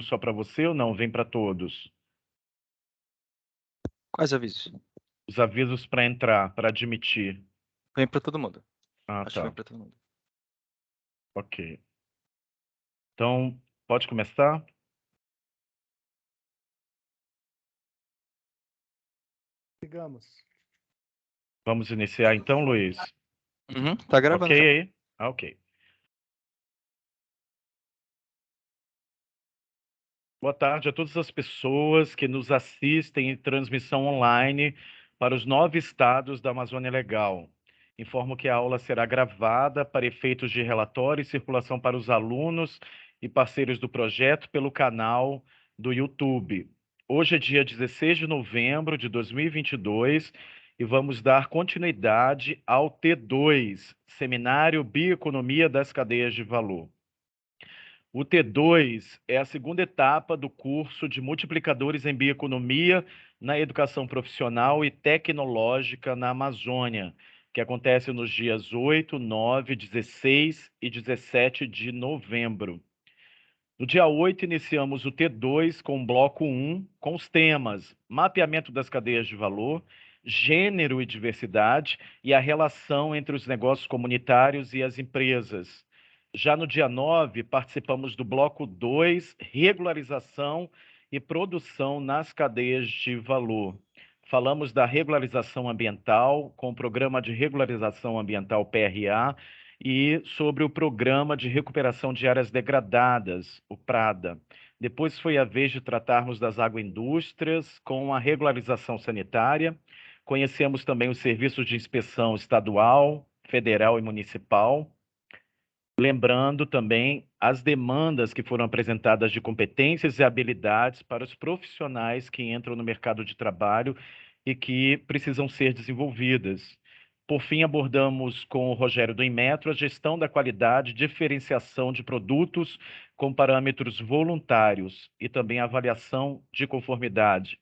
só para você ou não? Vem para todos? Quais avisos? Os avisos para entrar, para admitir. Vem para todo mundo. Ah, Acho que vem tá. para todo mundo. Ok. Então, pode começar? Sigamos. Vamos iniciar então, Luiz? Tá Ok gravando já. aí? Ah, ok. Boa tarde a todas as pessoas que nos assistem em transmissão online para os 9 estados da Amazônia Legal. Informo que a aula será gravada para efeitos de relatório e circulação para os alunos e parceiros do projeto pelo canal do YouTube. Hoje é dia 16 de novembro de 2022 e vamos dar continuidade ao T2, Seminário Bioeconomia das Cadeias de Valor. O T2 é a segunda etapa do curso de multiplicadores em bioeconomia na educação profissional e tecnológica na Amazônia, que acontece nos dias 8, 9, 16 e 17 de novembro. No dia 8, iniciamos o T2 com o bloco 1, com os temas mapeamento das cadeias de valor, gênero e diversidade e a relação entre os negócios comunitários e as empresas. Já no dia 9, participamos do bloco 2, regularização e produção nas cadeias de valor. Falamos da regularização ambiental, com o Programa de Regularização Ambiental PRA, e sobre o Programa de Recuperação de Áreas Degradadas, o PRADA. Depois foi a vez de tratarmos das agroindústrias com a regularização sanitária. Conhecemos também os serviços de inspeção estadual, federal e municipal. Lembrando também as demandas que foram apresentadas de competências e habilidades para os profissionais que entram no mercado de trabalho e que precisam ser desenvolvidas. Por fim, abordamos com o Rogério do Inmetro a gestão da qualidade, diferenciação de produtos com parâmetros voluntários e também a avaliação de conformidade.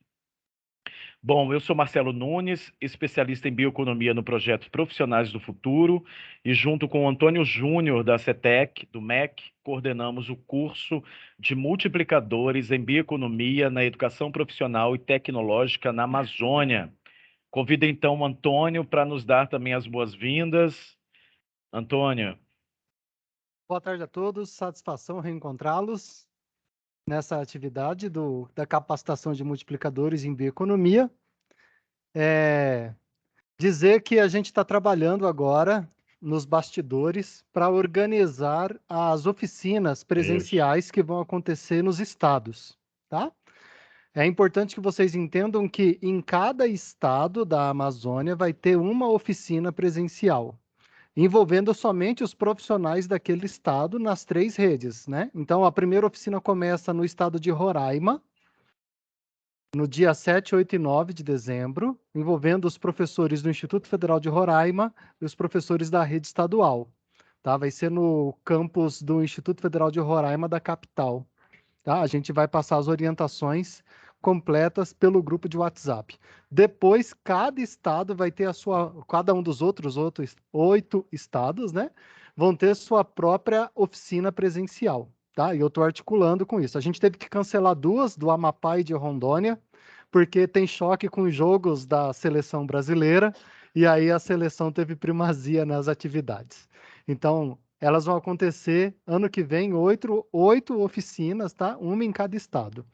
Bom, eu sou Marcelo Nunes, especialista em bioeconomia no projeto Profissionais do Futuro, e junto com o Antônio Júnior, da CETEC, do MEC, coordenamos o curso de multiplicadores em bioeconomia na educação profissional e tecnológica na Amazônia. Convido então o Antônio para nos dar também as boas-vindas. Antônio. Boa tarde a todos, satisfação reencontrá-los nessa atividade da capacitação de multiplicadores em bioeconomia. Dizer que a gente está trabalhando agora nos bastidores para organizar as oficinas presenciais que vão acontecer nos estados, tá? É importante que vocês entendam que em cada estado da Amazônia vai ter uma oficina presencial, envolvendo somente os profissionais daquele estado nas 3 redes, né? Então, a primeira oficina começa no estado de Roraima, no dia 7, 8 e 9 de dezembro, envolvendo os professores do Instituto Federal de Roraima e os professores da rede estadual. Tá? Vai ser no campus do Instituto Federal de Roraima da capital. Tá? A gente vai passar as orientações completas pelo grupo de WhatsApp. Depois, cada estado vai ter cada um dos outros 8 estados, né? Vão ter sua própria oficina presencial, tá? E eu estou articulando com isso. A gente teve que cancelar 2 do Amapá e de Rondônia, porque tem choque com os jogos da seleção brasileira, e aí a seleção teve primazia nas atividades. Então, elas vão acontecer ano que vem, 8 oficinas, tá? Uma em cada estado.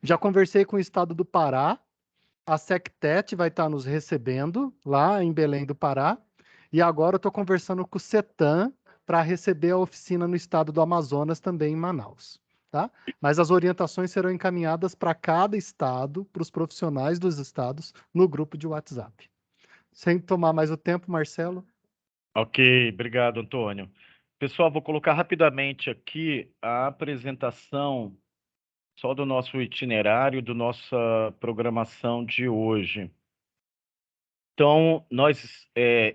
Já conversei com o estado do Pará, a Sectet vai estar nos recebendo lá em Belém do Pará, e agora eu estou conversando com o Cetan para receber a oficina no estado do Amazonas, também em Manaus. Tá? Mas as orientações serão encaminhadas para cada estado, para os profissionais dos estados, no grupo de WhatsApp. Sem tomar mais o tempo, Marcelo. Ok, obrigado, Antônio. Pessoal, vou colocar rapidamente aqui a apresentação só do nosso itinerário, da nossa programação de hoje. Então, nós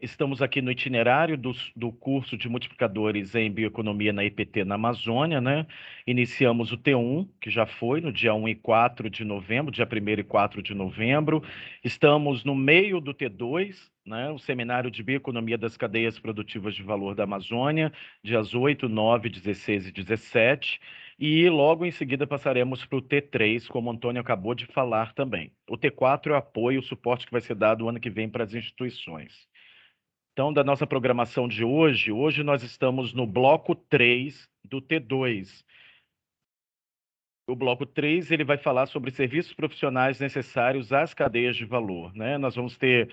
estamos aqui no itinerário do curso de multiplicadores em bioeconomia na IPT na Amazônia, né? Iniciamos o T1, que já foi no dia 1 e 4 de novembro, dia 1º e 4 de novembro. Estamos no meio do T2, né? O Seminário de Bioeconomia das Cadeias Produtivas de Valor da Amazônia, dias 8, 9, 16 e 17. E logo em seguida passaremos para o T3, como o Antônio acabou de falar também. O T4 é o apoio, o suporte que vai ser dado o ano que vem para as instituições. Então, da nossa programação de hoje nós estamos no bloco 3 do T2. O bloco 3 ele vai falar sobre serviços profissionais necessários às cadeias de valor, né? Nós vamos ter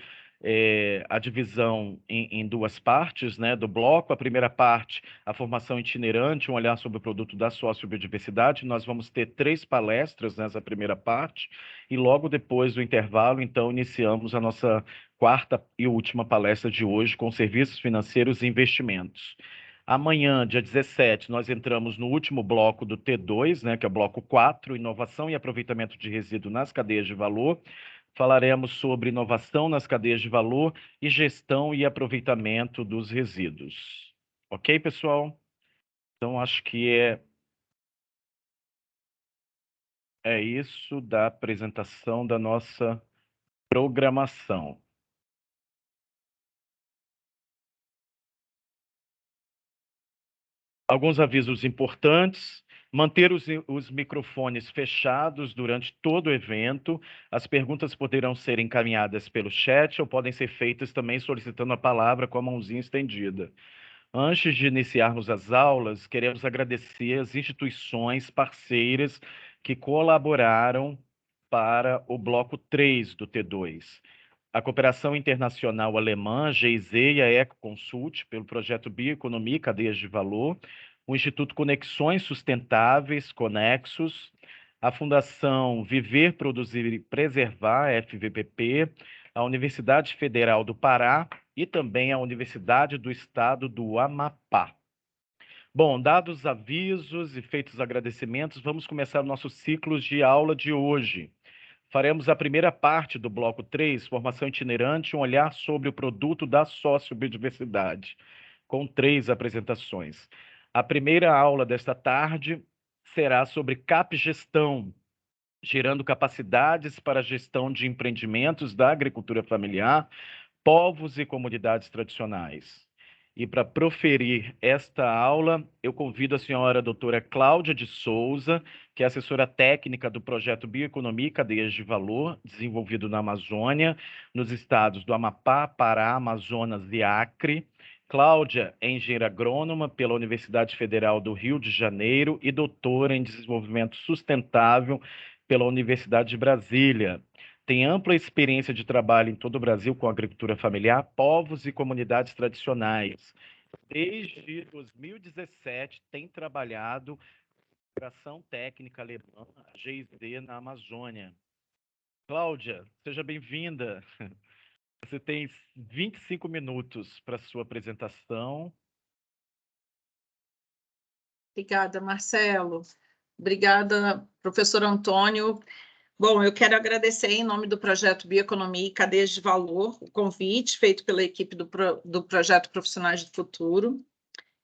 a divisão em duas partes, né, do bloco. A primeira parte, a formação itinerante, um olhar sobre o produto da sociobiodiversidade. Nós vamos ter 3 palestras nessa primeira parte e logo depois do intervalo, então, iniciamos a nossa quarta e última palestra de hoje com serviços financeiros e investimentos. Amanhã, dia 17, nós entramos no último bloco do T2, né, que é o bloco 4, inovação e aproveitamento de resíduo nas cadeias de valor. Falaremos sobre inovação nas cadeias de valor e gestão e aproveitamento dos resíduos. Ok, pessoal? Então, acho que é isso da apresentação da nossa programação. Alguns avisos importantes. Manter os microfones fechados durante todo o evento. As perguntas poderão ser encaminhadas pelo chat ou podem ser feitas também solicitando a palavra com a mãozinha estendida. Antes de iniciarmos as aulas, queremos agradecer as instituições parceiras que colaboraram para o bloco 3 do T2. A Cooperação Internacional Alemã, GIZ, e a EcoConsult, pelo projeto Bioeconomia e Cadeias de Valor, o Instituto Conexões Sustentáveis, Conexos, a Fundação Viver, Produzir e Preservar, FVPP, a Universidade Federal do Pará e também a Universidade do Estado do Amapá. Bom, dados os avisos e feitos os agradecimentos, vamos começar o nosso ciclo de aula de hoje. Faremos a primeira parte do bloco 3, formação itinerante, um olhar sobre o produto da sociobiodiversidade, com 3 apresentações. A primeira aula desta tarde será sobre CapGestão, gerando capacidades para a gestão de empreendimentos da agricultura familiar, povos e comunidades tradicionais. E para proferir esta aula, eu convido a senhora doutora Cláudia de Souza, que é assessora técnica do projeto Bioeconomia e Cadeias de Valor, desenvolvido na Amazônia, nos estados do Amapá, Pará, Amazonas e Acre. Cláudia é engenheira agrônoma pela Universidade Federal do Rio de Janeiro e doutora em desenvolvimento sustentável pela Universidade de Brasília. Tem ampla experiência de trabalho em todo o Brasil com agricultura familiar, povos e comunidades tradicionais. Desde 2017, tem trabalhado com Cooperação Técnica Alemã, GIZ, na Amazônia. Cláudia, seja bem-vinda. Você tem 25 minutos para sua apresentação. Obrigada, Marcelo. Obrigada, professor Antônio. Bom, eu quero agradecer em nome do projeto Bioeconomia e Cadeias de Valor o convite feito pela equipe do projeto Profissionais do Futuro.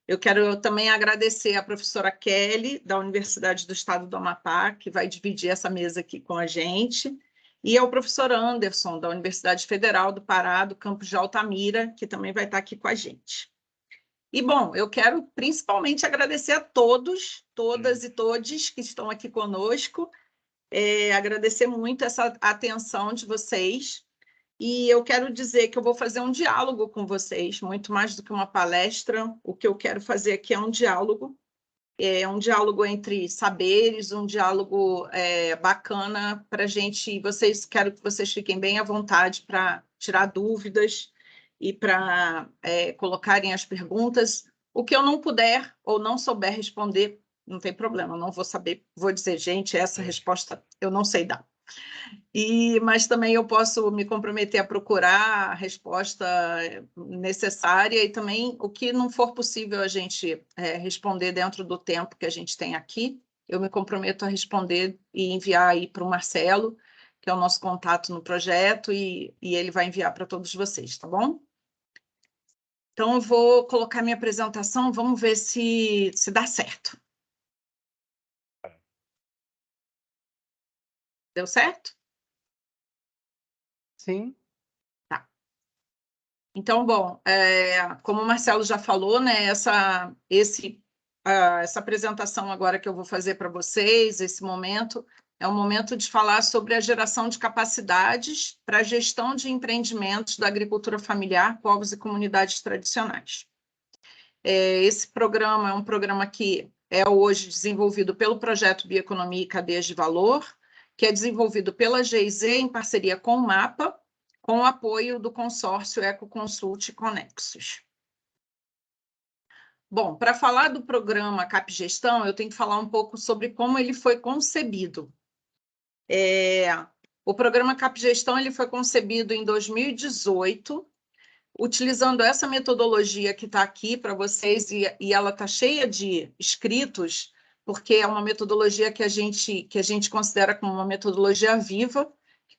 Eu quero também agradecer à professora Kelly, da Universidade do Estado do Amapá, que vai dividir essa mesa aqui com a gente, e ao professor Anderson, da Universidade Federal do Pará, do campus de Altamira, que também vai estar aqui com a gente. E, bom, eu quero principalmente agradecer a todos, todas e todes que estão aqui conosco, agradecer muito essa atenção de vocês, e eu quero dizer que eu vou fazer um diálogo com vocês, muito mais do que uma palestra. O que eu quero fazer aqui é um diálogo entre saberes, um diálogo bacana para a gente. Quero que vocês fiquem bem à vontade para tirar dúvidas e para colocarem as perguntas. O que eu não puder ou não souber responder, não tem problema, não vou saber, vou dizer, gente, essa resposta eu não sei dar. Mas também eu posso me comprometer a procurar a resposta necessária e também o que não for possível a gente responder dentro do tempo que a gente tem aqui, eu me comprometo a responder e enviar aí para o Marcelo, que é o nosso contato no projeto, e ele vai enviar para todos vocês, tá bom? Então, eu vou colocar minha apresentação, vamos ver se dá certo. Deu certo? Sim. Tá. Então, bom, como o Marcelo já falou, né, esse essa apresentação agora que eu vou fazer para vocês, esse momento, é um momento de falar sobre a geração de capacidades para a gestão de empreendimentos da agricultura familiar, povos e comunidades tradicionais. Esse programa é um programa que é hoje desenvolvido pelo projeto Bioeconomia e Cadeias de Valor, que é desenvolvido pela GIZ em parceria com o MAPA, com o apoio do consórcio Ecoconsult e Conexus. Bom, para falar do programa CapGestão, eu tenho que falar um pouco sobre como ele foi concebido. O programa CapGestão ele foi concebido em 2018, utilizando essa metodologia que está aqui para vocês, e ela está cheia de escritos, porque é uma metodologia que a gente considera como uma metodologia viva.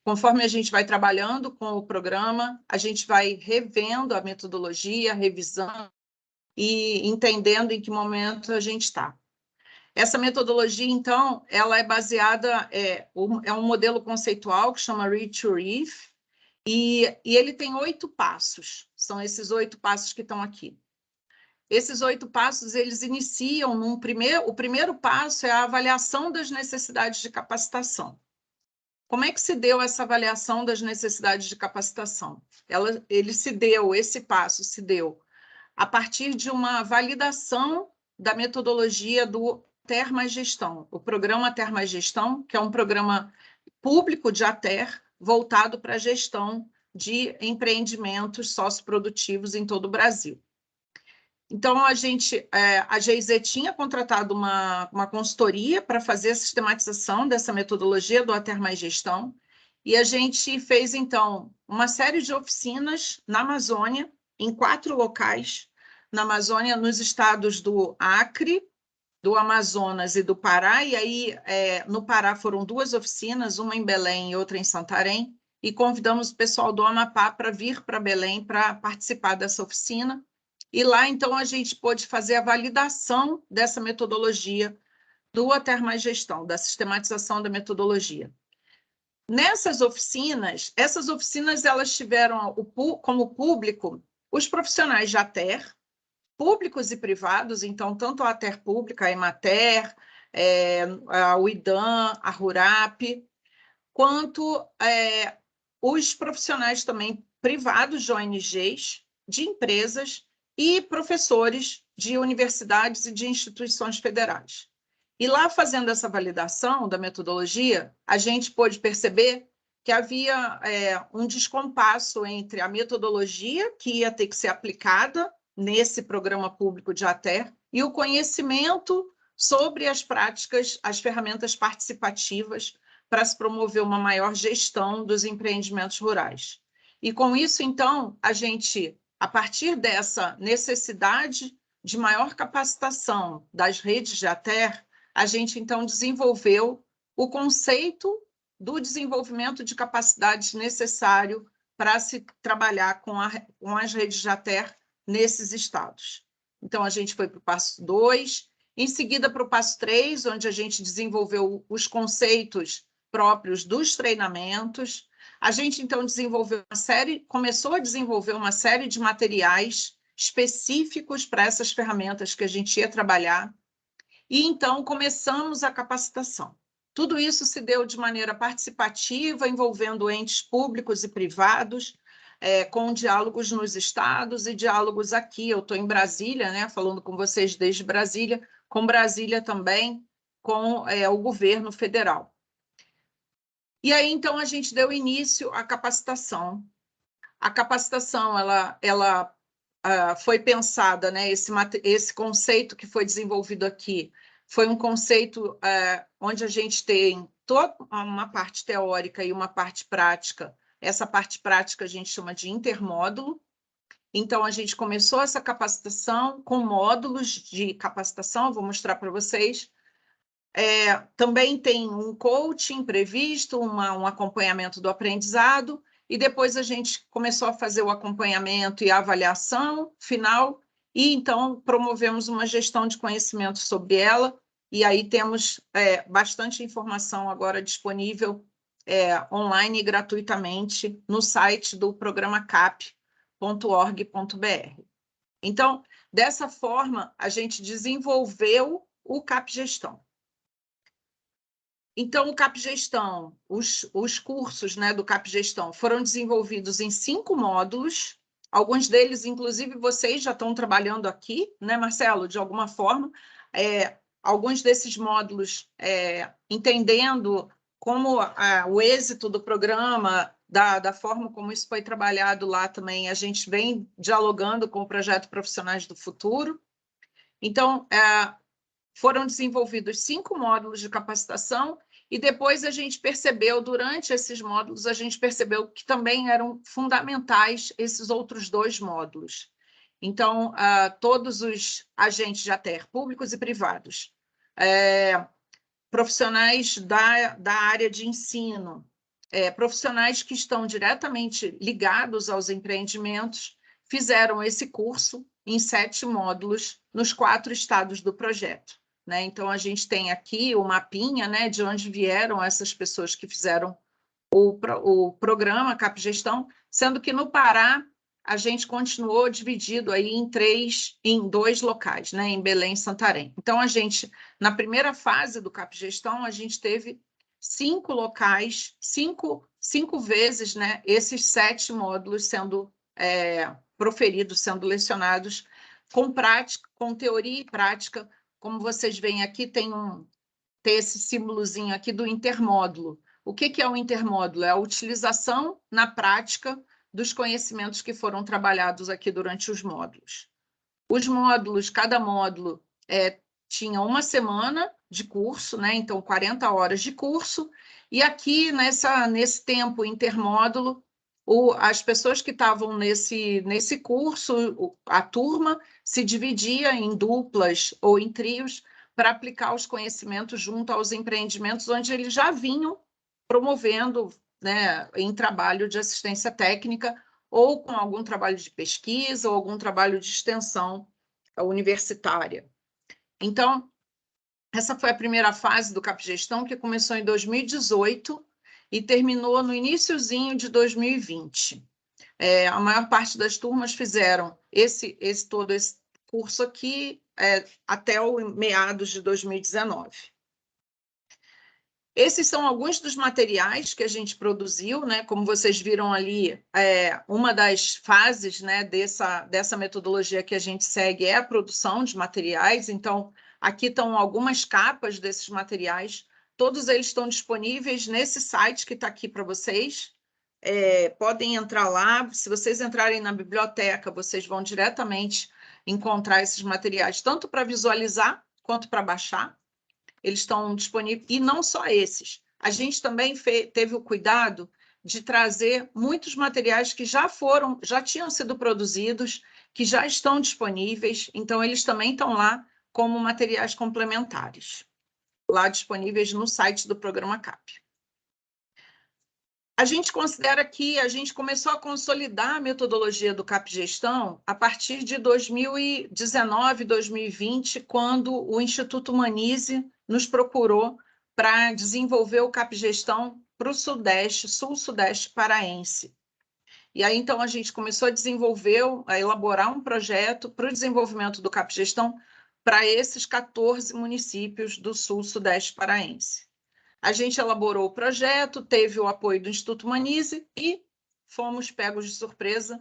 Conforme a gente vai trabalhando com o programa, a gente vai revendo a metodologia, revisando e entendendo em que momento a gente está. Essa metodologia, então, ela é baseada, é um modelo conceitual que chama Reach to Reef, e ele tem 8 passos, são esses 8 passos que estão aqui. Esses 8 passos, eles iniciam o primeiro passo é a avaliação das necessidades de capacitação. Como é que se deu essa avaliação das necessidades de capacitação? Esse passo se deu a partir de uma validação da metodologia do ATER mais Gestão, o programa ATER mais Gestão, que é um programa público de ATER voltado para a gestão de empreendimentos socioprodutivos em todo o Brasil. Então, a GIZ tinha contratado uma consultoria para fazer a sistematização dessa metodologia do ATER mais Gestão, e a gente fez, então, uma série de oficinas na Amazônia, em 4 locais, na Amazônia, nos estados do Acre, do Amazonas e do Pará, e aí no Pará foram 2 oficinas, uma em Belém e outra em Santarém, e convidamos o pessoal do Amapá para vir para Belém para participar dessa oficina, e lá, então, a gente pôde fazer a validação dessa metodologia do ATER mais Gestão, da sistematização da metodologia. Essas oficinas elas tiveram como público os profissionais de ATER, públicos e privados, então, tanto a ATER pública, a Emater, a UIDAM, a RURAP, quanto os profissionais também privados de ONGs, de empresas e professores de universidades e de instituições federais. E lá, fazendo essa validação da metodologia, a gente pôde perceber que havia um descompasso entre a metodologia que ia ter que ser aplicada nesse programa público de ATER e o conhecimento sobre as práticas, as ferramentas participativas para se promover uma maior gestão dos empreendimentos rurais. E com isso, então, a partir dessa necessidade de maior capacitação das redes de ATER, a gente, então, desenvolveu o conceito do desenvolvimento de capacidades necessário para se trabalhar com as redes de ATER nesses estados. Então, a gente foi para o passo 2, em seguida para o passo 3, onde a gente desenvolveu os conceitos próprios dos treinamentos. A gente, então, começou a desenvolver uma série de materiais específicos para essas ferramentas que a gente ia trabalhar, e, então, começamos a capacitação. Tudo isso se deu de maneira participativa, envolvendo entes públicos e privados, com diálogos nos estados e diálogos aqui. Eu estou em Brasília, né, falando com vocês desde Brasília, com Brasília também, com o governo federal. E aí, então, a gente deu início à capacitação. A capacitação, ela foi pensada, né, esse conceito que foi desenvolvido aqui, foi um conceito onde a gente tem toda uma parte teórica e uma parte prática. Essa parte prática a gente chama de intermódulo. Então, a gente começou essa capacitação com módulos de capacitação, eu vou mostrar para vocês. Também tem um coaching previsto, um acompanhamento do aprendizado, e depois a gente começou a fazer o acompanhamento e a avaliação final, e então promovemos uma gestão de conhecimento sobre ela, e aí temos bastante informação agora disponível online e gratuitamente no site do programa cap.org.br. Então, Dessa forma, a gente desenvolveu o CAP Gestão. Então, o CAP Gestão, os cursos, né, do CAP Gestão foram desenvolvidos em 5 módulos. Alguns deles, inclusive, vocês já estão trabalhando aqui, né, Marcelo, de alguma forma. Alguns desses módulos, entendendo como o êxito do programa, da forma como isso foi trabalhado lá também, a gente vem dialogando com o projeto Profissionais do Futuro. Então, foram desenvolvidos 5 módulos de capacitação e depois a gente percebeu, durante esses módulos, a gente percebeu que também eram fundamentais esses outros 2 módulos. Então, todos os agentes de ATER, públicos e privados, profissionais da área de ensino, profissionais que estão diretamente ligados aos empreendimentos, fizeram esse curso em 7 módulos nos 4 estados do projeto. Né? Então, a gente tem aqui o mapinha, né, de onde vieram essas pessoas que fizeram o programa CAP Gestão, sendo que no Pará a gente continuou dividido aí em 2 locais, né, em Belém e Santarém. Então, a gente, na primeira fase do CAP Gestão, a gente teve 5 locais, 5 vezes, né, esses 7 módulos sendo proferidos, sendo lecionados com prática, com teoria e prática. Como vocês veem aqui, tem esse símbolozinho aqui do intermódulo. O que é o intermódulo? É a utilização na prática dos conhecimentos que foram trabalhados aqui durante os módulos. Os módulos, cada módulo tinha 1 semana de curso, né? Então 40 horas de curso, e aqui nesse tempo intermódulo, as pessoas que estavam nesse curso, a turma, se dividia em duplas ou em trios para aplicar os conhecimentos junto aos empreendimentos onde eles já vinham promovendo, né, em trabalho de assistência técnica ou com algum trabalho de pesquisa ou algum trabalho de extensão universitária. Então, essa foi a primeira fase do CAP Gestão, que começou em 2018 e terminou no iniciozinho de 2020. A maior parte das turmas fizeram todo esse curso aqui até o meados de 2019. Esses são alguns dos materiais que a gente produziu, né? Como vocês viram ali, uma das fases, né, dessa metodologia que a gente segue é a produção de materiais. Então, aqui estão algumas capas desses materiais. Todos eles estão disponíveis nesse site que está aqui para vocês. Podem entrar lá. Se vocês entrarem na biblioteca, vocês vão diretamente encontrar esses materiais, tanto para visualizar quanto para baixar. Eles estão disponíveis, e não só esses. A gente também teve o cuidado de trazer muitos materiais que já tinham sido produzidos, que já estão disponíveis, então eles também estão lá como materiais complementares, lá disponíveis no site do programa CAP. A gente considera que a gente começou a consolidar a metodologia do CAP Gestão a partir de 2019, 2020, quando o Instituto Humanize nos procurou para desenvolver o CAP Gestão para o Sudeste, Sul-Sudeste paraense. E aí, então, a gente começou a elaborar um projeto para o desenvolvimento do CAP Gestão para esses 14 municípios do Sul-Sudeste paraense. A gente elaborou o projeto, teve o apoio do Instituto Humanize e fomos pegos de surpresa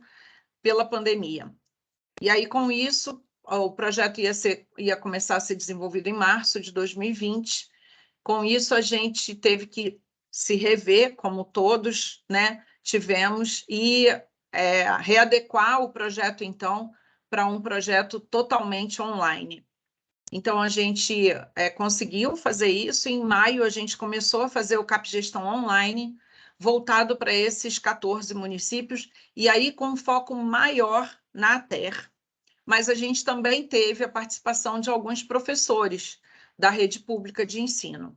pela pandemia. E aí, com isso, o projeto ia começar a ser desenvolvido em março de 2020. Com isso, a gente teve que se rever, como todos, né, tivemos, e readequar o projeto, então, para um projeto totalmente online. Então, a gente conseguiu fazer isso. Em maio, a gente começou a fazer o CAP Gestão online, voltado para esses 14 municípios, e aí com um foco maior na ATER. Mas a gente também teve a participação de alguns professores da rede pública de ensino.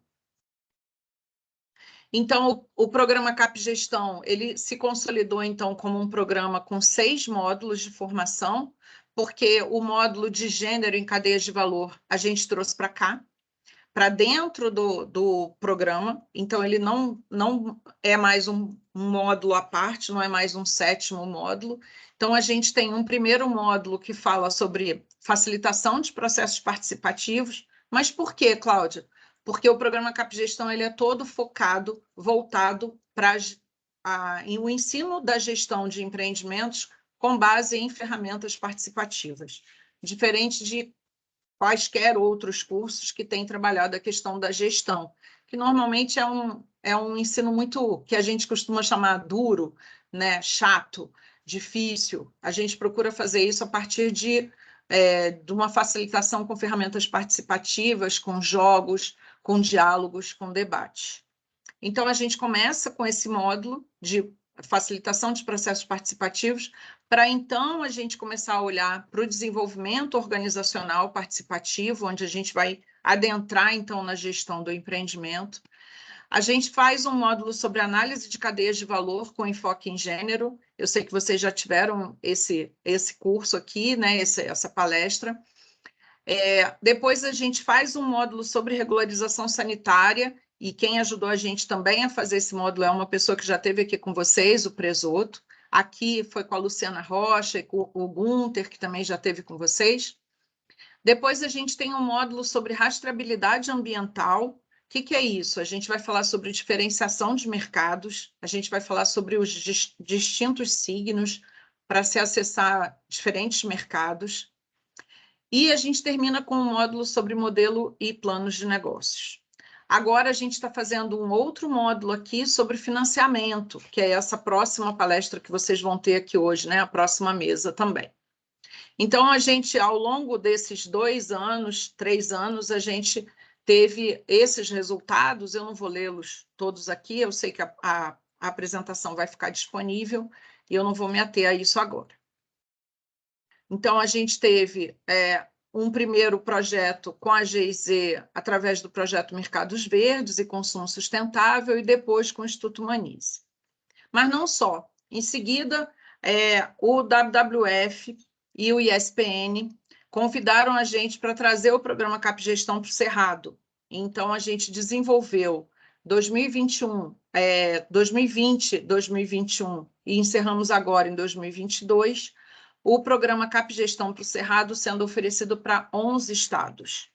Então, o programa CAP Gestão, ele se consolidou, então, como um programa com 6 módulos de formação, porque o módulo de gênero em cadeias de valor a gente trouxe para cá, para dentro do programa, então ele não é mais um módulo à parte, não é mais um 7º módulo. Então, a gente tem um primeiro módulo que fala sobre facilitação de processos participativos. Mas por quê, Cláudia? Porque o programa CapGestão ele é todo focado, voltado para o ensino da gestão de empreendimentos com base em ferramentas participativas, diferente de quaisquer outros cursos que têm trabalhado a questão da gestão, que normalmente é um ensino muito, que a gente costuma chamar duro, né, chato, difícil. A gente procura fazer isso a partir de uma facilitação com ferramentas participativas, com jogos, com diálogos, com debate. Então, a gente começa com esse módulo de facilitação de processos participativos, para então a gente começar a olhar para o desenvolvimento organizacional participativo, onde a gente vai adentrar, então, na gestão do empreendimento. A gente faz um módulo sobre análise de cadeias de valor com enfoque em gênero. Eu sei que vocês já tiveram esse curso aqui, né, essa palestra. Depois a gente faz um módulo sobre regularização sanitária, e quem ajudou a gente também a fazer esse módulo é uma pessoa que já esteve aqui com vocês, o Presoto. Aqui foi com a Luciana Rocha e com o Gunter, que também já esteve com vocês. Depois a gente tem um módulo sobre rastreabilidade ambiental. O que é isso? A gente vai falar sobre diferenciação de mercados, a gente vai falar sobre os distintos signos para se acessar diferentes mercados. E a gente termina com um módulo sobre modelo e planos de negócios. Agora a gente está fazendo um outro módulo aqui sobre financiamento, que é essa próxima palestra que vocês vão ter aqui hoje, né? A próxima mesa também. Então, a gente, ao longo desses 2 anos, 3 anos, a gente teve esses resultados. Eu não vou lê-los todos aqui, eu sei que a apresentação vai ficar disponível e eu não vou me ater a isso agora. Então, a gente teve um primeiro projeto com a GIZ através do projeto Mercados Verdes e Consumo Sustentável e depois com o Instituto Humanize. Mas não só. Em seguida, o WWF e o ISPN convidaram a gente para trazer o programa CapGestão para o Cerrado. Então, a gente desenvolveu 2020, 2021 e encerramos agora em 2022, o programa CapGestão para o Cerrado sendo oferecido para 11 estados.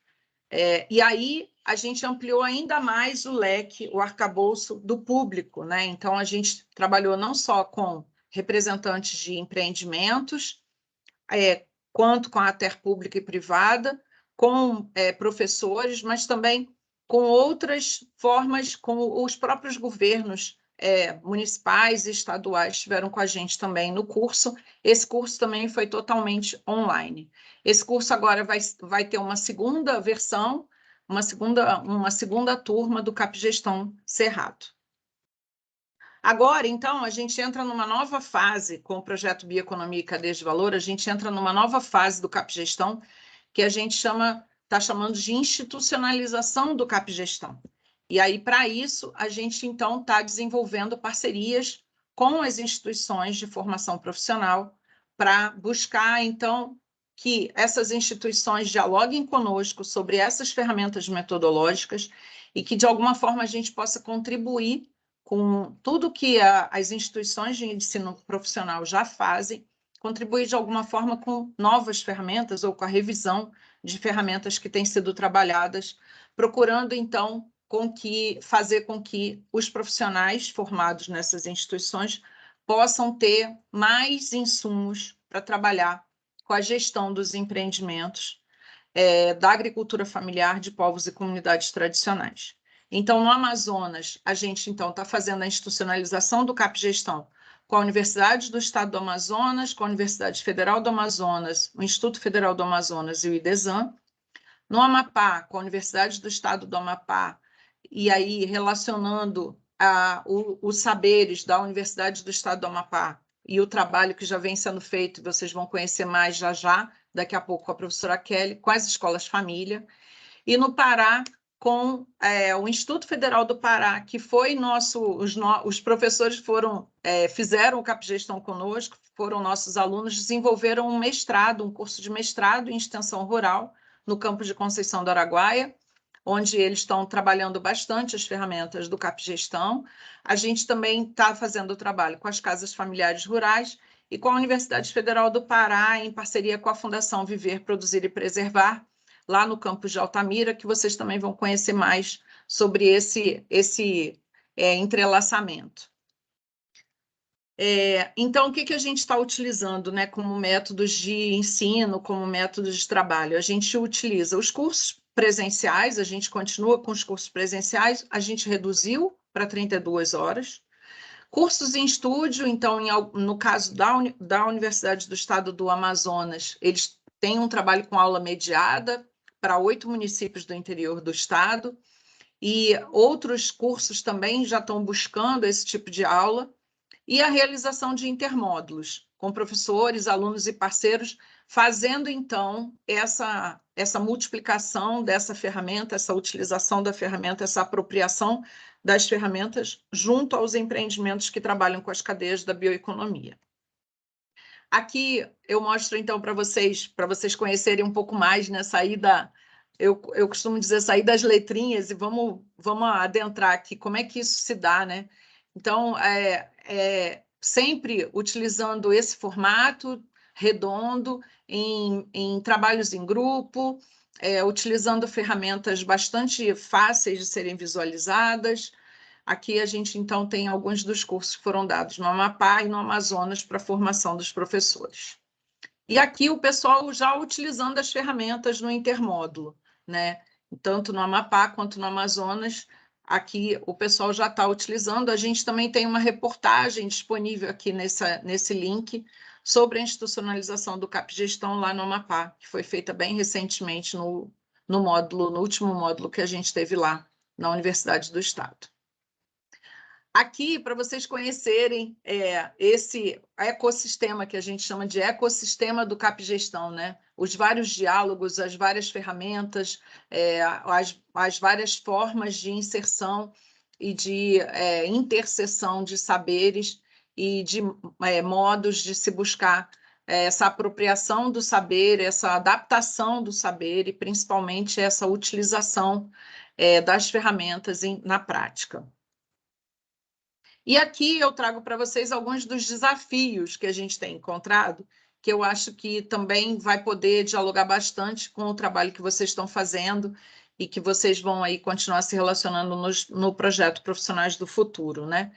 E aí a gente ampliou ainda mais o leque, o arcabouço do público, né? Então, a gente trabalhou não só com representantes de empreendimentos, quanto com a ATER pública e privada, com professores, mas também com outras formas, com os próprios governos municipais e estaduais estiveram com a gente também no curso. Esse curso também foi totalmente online. Esse curso agora vai ter uma segunda versão, uma segunda turma do CapGestão Cerrado. Agora, então, a gente entra numa nova fase com o projeto Bioeconomia e Cadeias de Valor, a gente entra numa nova fase do CapGestão, que a gente está chamando de institucionalização do CapGestão. E aí, para isso, a gente, então, está desenvolvendo parcerias com as instituições de formação profissional para buscar, então, que essas instituições dialoguem conosco sobre essas ferramentas metodológicas e que, de alguma forma, a gente possa contribuir com tudo que as instituições de ensino profissional já fazem, contribuir, de alguma forma, com novas ferramentas ou com a revisão de ferramentas que têm sido trabalhadas, procurando, então, fazer com que os profissionais formados nessas instituições possam ter mais insumos para trabalhar com a gestão dos empreendimentos da agricultura familiar de povos e comunidades tradicionais. Então, no Amazonas, a gente está fazendo a institucionalização do CapGestão com a Universidade do Estado do Amazonas, com a Universidade Federal do Amazonas, o Instituto Federal do Amazonas e o IDESAN. No Amapá, com a Universidade do Estado do Amapá, e aí relacionando os saberes da Universidade do Estado do Amapá e o trabalho que já vem sendo feito, vocês vão conhecer mais já, daqui a pouco com a professora Kelly, com as escolas família. E no Pará, com o Instituto Federal do Pará, que foi os professores fizeram o CapGestão conosco, foram nossos alunos, desenvolveram um curso de mestrado em extensão rural, no campus de Conceição do Araguaia, onde eles estão trabalhando bastante as ferramentas do Capgestão. A gente também está fazendo o trabalho com as casas familiares rurais e com a Universidade Federal do Pará, em parceria com a Fundação Viver, Produzir e Preservar, lá no campus de Altamira, que vocês também vão conhecer mais sobre esse entrelaçamento. Então, o que a gente está utilizando, né, como métodos de ensino, como métodos de trabalho? A gente utiliza os cursos presenciais, a gente continua com os cursos presenciais, a gente reduziu para 32 horas. Cursos em estúdio, então, no caso da Universidade do Estado do Amazonas, eles têm um trabalho com aula mediada para 8 municípios do interior do estado, e outros cursos também já estão buscando esse tipo de aula, e a realização de intermódulos, com professores, alunos e parceiros, fazendo, então, essa multiplicação dessa ferramenta, essa utilização da ferramenta, essa apropriação das ferramentas junto aos empreendimentos que trabalham com as cadeias da bioeconomia. Aqui eu mostro, então, para vocês conhecerem um pouco mais, né, eu costumo dizer sair das letrinhas e vamos adentrar aqui, como é que isso se dá, né? Então, sempre utilizando esse formato redondo, em trabalhos em grupo, utilizando ferramentas bastante fáceis de serem visualizadas. Aqui a gente, então, tem alguns dos cursos que foram dados no Amapá e no Amazonas para a formação dos professores. E aqui o pessoal já utilizando as ferramentas no intermódulo, né? Tanto no Amapá quanto no Amazonas, aqui o pessoal já está utilizando. A gente também tem uma reportagem disponível aqui nesse link sobre a institucionalização do Capgestão lá no Amapá, que foi feita bem recentemente no último módulo que a gente teve lá na Universidade do Estado. Aqui, para vocês conhecerem esse ecossistema que a gente chama de ecossistema do Capgestão, né? Os vários diálogos, as várias ferramentas, as várias formas de inserção e de interseção de saberes e de modos de se buscar essa apropriação do saber, essa adaptação do saber e, principalmente, essa utilização das ferramentas na prática. E aqui eu trago para vocês alguns dos desafios que a gente tem encontrado, que eu acho que também vai poder dialogar bastante com o trabalho que vocês estão fazendo e que vocês vão aí continuar se relacionando no projeto Profissionais do Futuro, né?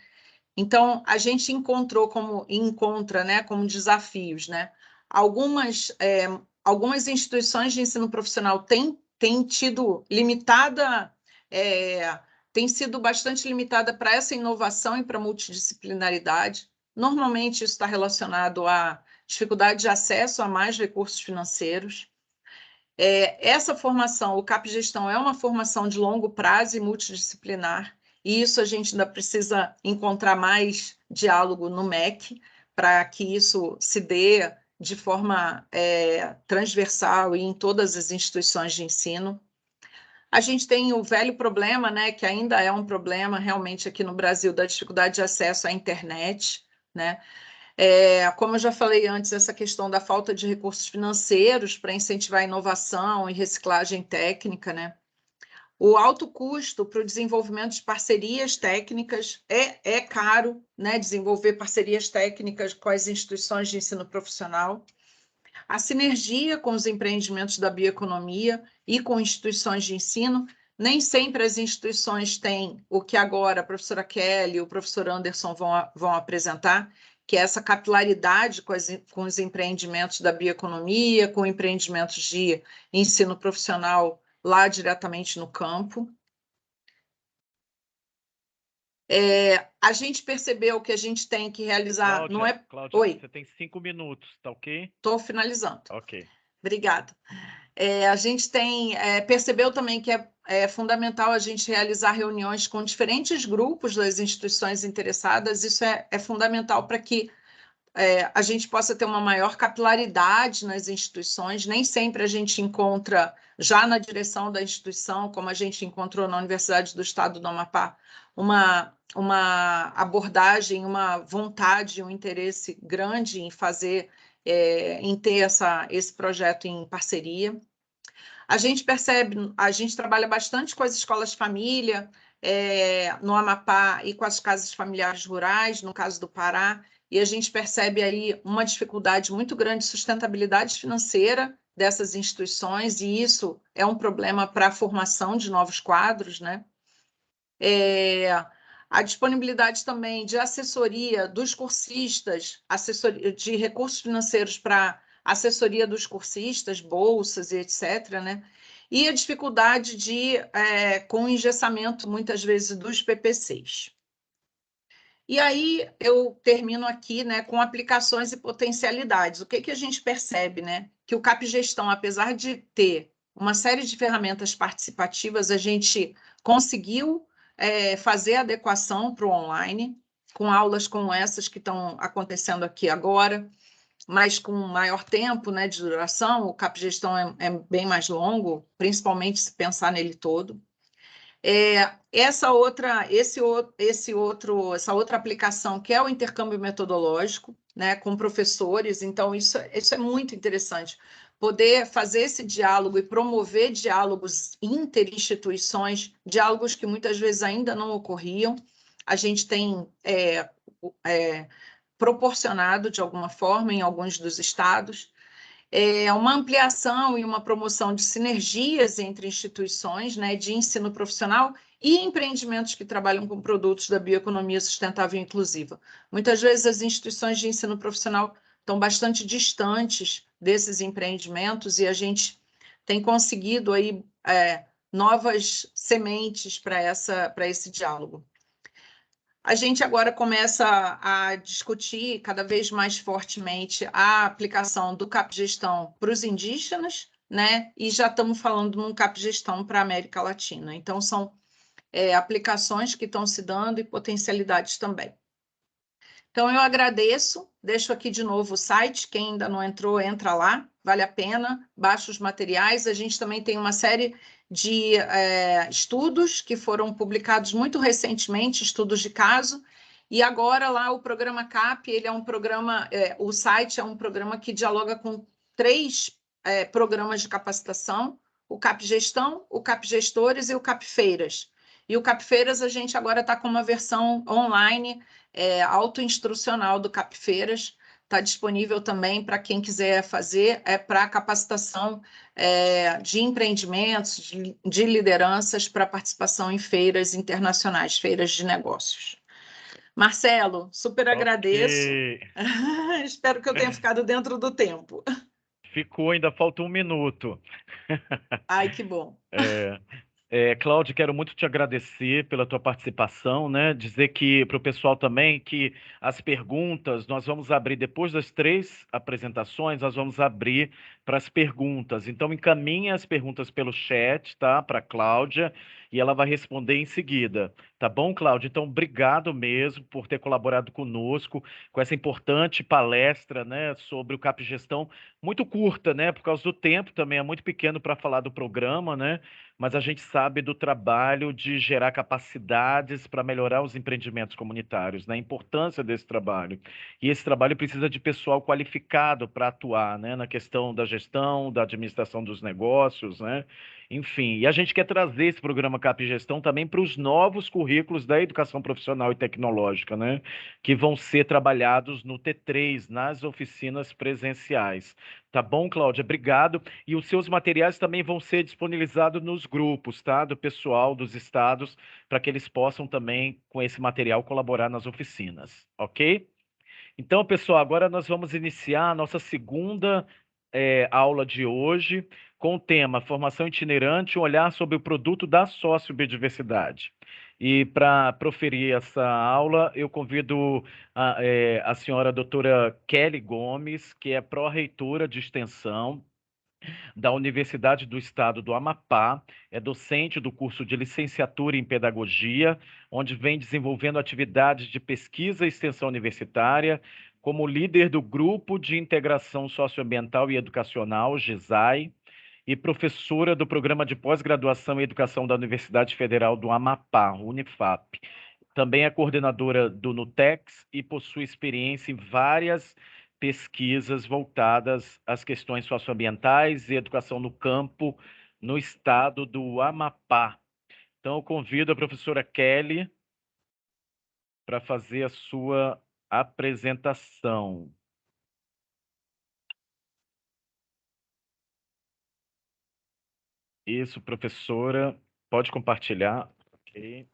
Então, a gente encontra, né, como desafios, né? Algumas instituições de ensino profissional têm tido tem sido bastante limitada para essa inovação e para a multidisciplinaridade. Normalmente, isso está relacionado à dificuldade de acesso a mais recursos financeiros. Essa formação, o Capgestão, é uma formação de longo prazo e multidisciplinar, e isso a gente ainda precisa encontrar mais diálogo no MEC para que isso se dê de forma transversal e em todas as instituições de ensino. A gente tem o velho problema, né, que ainda é um problema realmente aqui no Brasil, da dificuldade de acesso à internet, né? Como eu já falei antes, essa questão da falta de recursos financeiros para incentivar a inovação e reciclagem técnica, né? O alto custo para o desenvolvimento de parcerias técnicas, é caro, né, desenvolver parcerias técnicas com as instituições de ensino profissional. A sinergia com os empreendimentos da bioeconomia e com instituições de ensino, nem sempre as instituições têm o que agora a professora Kelly e o professor Anderson vão apresentar, que é essa capilaridade com os empreendimentos da bioeconomia, com empreendimentos de ensino profissional lá diretamente no campo. A gente percebeu que a gente tem que realizar... Cláudia, Oi. Você tem 5 minutos, tá ok? Estou finalizando. Ok. Obrigada. A gente percebeu também que é fundamental a gente realizar reuniões com diferentes grupos das instituições interessadas. Isso é fundamental para que a gente possa ter uma maior capilaridade nas instituições. Nem sempre a gente encontra, já na direção da instituição, como a gente encontrou na Universidade do Estado do Amapá, uma abordagem, uma vontade, um interesse grande em ter esse projeto em parceria. A gente percebe, a gente trabalha bastante com as escolas família, no Amapá e com as casas familiares rurais, no caso do Pará, e a gente percebe aí uma dificuldade muito grande de sustentabilidade financeira dessas instituições, e isso é um problema para a formação de novos quadros, né? A disponibilidade também de assessoria dos cursistas, assessoria de recursos financeiros para assessoria dos cursistas, bolsas e etc., né? E a dificuldade com o engessamento, muitas vezes, dos PPCs. E aí eu termino aqui, né, com aplicações e potencialidades. O que a gente percebe, né? Que o CapGestão, apesar de ter uma série de ferramentas participativas, a gente conseguiu fazer adequação para o online, com aulas como essas que estão acontecendo aqui agora, mas com maior tempo, né, de duração. O CapGestão é bem mais longo, principalmente se pensar nele todo. Essa outra aplicação, que é o intercâmbio metodológico, né, com professores, então isso é muito interessante. Poder fazer esse diálogo e promover diálogos interinstituições, diálogos que muitas vezes ainda não ocorriam, a gente tem proporcionado de alguma forma em alguns dos estados. Uma ampliação e uma promoção de sinergias entre instituições, né, de ensino profissional e empreendimentos que trabalham com produtos da bioeconomia sustentável e inclusiva. Muitas vezes as instituições de ensino profissional estão bastante distantes desses empreendimentos e a gente tem conseguido aí novas sementes para esse diálogo. A gente agora começa a discutir cada vez mais fortemente a aplicação do CapGestão para os indígenas, né? E já estamos falando num CapGestão para a América Latina. Então, são aplicações que estão se dando e potencialidades também. Então, eu agradeço, deixo aqui de novo o site, quem ainda não entrou, entra lá, vale a pena, baixa os materiais. A gente também tem uma série de estudos que foram publicados muito recentemente, estudos de caso, e agora lá o programa CAP, ele é um programa, o site é um programa que dialoga com 3 programas de capacitação, o CapGestão, o CapGestores e o CapFeiras. E o CapFeiras a gente agora está com uma versão online, autoinstrucional do CapFeiras, está disponível também para quem quiser fazer, para capacitação de empreendimentos, de lideranças para participação em feiras internacionais, feiras de negócios. Marcelo, super agradeço. Espero que eu tenha ficado dentro do tempo. Ficou, ainda falta 1 minuto. Ai, que bom. Cláudia, quero muito te agradecer pela tua participação, né? Dizer que para o pessoal também que as perguntas nós vamos abrir depois das 3 apresentações, nós vamos abrir para as perguntas. Então encaminha as perguntas pelo chat, tá? Para a Cláudia e ela vai responder em seguida. Tá bom, Cláudia? Então obrigado mesmo por ter colaborado conosco com essa importante palestra, né? Sobre o CapGestão, muito curta, né? Por causa do tempo também é muito pequeno para falar do programa, né? Mas a gente sabe do trabalho de gerar capacidades para melhorar os empreendimentos comunitários, né? A importância desse trabalho. E esse trabalho precisa de pessoal qualificado para atuar, né? Na questão da gestão, da administração dos negócios, né? Enfim, e a gente quer trazer esse programa CapGestão também para os novos currículos da educação profissional e tecnológica, né? Que vão ser trabalhados no T3, nas oficinas presenciais. Tá bom, Cláudia? Obrigado. E os seus materiais também vão ser disponibilizados nos grupos, tá? Do pessoal dos estados, para que eles possam também, com esse material, colaborar nas oficinas, ok? Então, pessoal, agora nós vamos iniciar a nossa segunda aula de hoje, com o tema Formação Itinerante, um olhar sobre o produto da sociobiodiversidade. E para proferir essa aula, eu convido a senhora doutora Kelly Gomes, que é pró-reitora de extensão da Universidade do Estado do Amapá, é docente do curso de licenciatura em pedagogia, onde vem desenvolvendo atividades de pesquisa e extensão universitária, como líder do Grupo de Integração Socioambiental e Educacional, GISAI, e professora do Programa de Pós-Graduação em Educação da Universidade Federal do Amapá, Unifap. Também é coordenadora do NUTEX e possui experiência em várias pesquisas voltadas às questões socioambientais e educação no campo no estado do Amapá. Então, eu convido a professora Kelly para fazer a sua apresentação. Isso, professora. Pode compartilhar. Ok.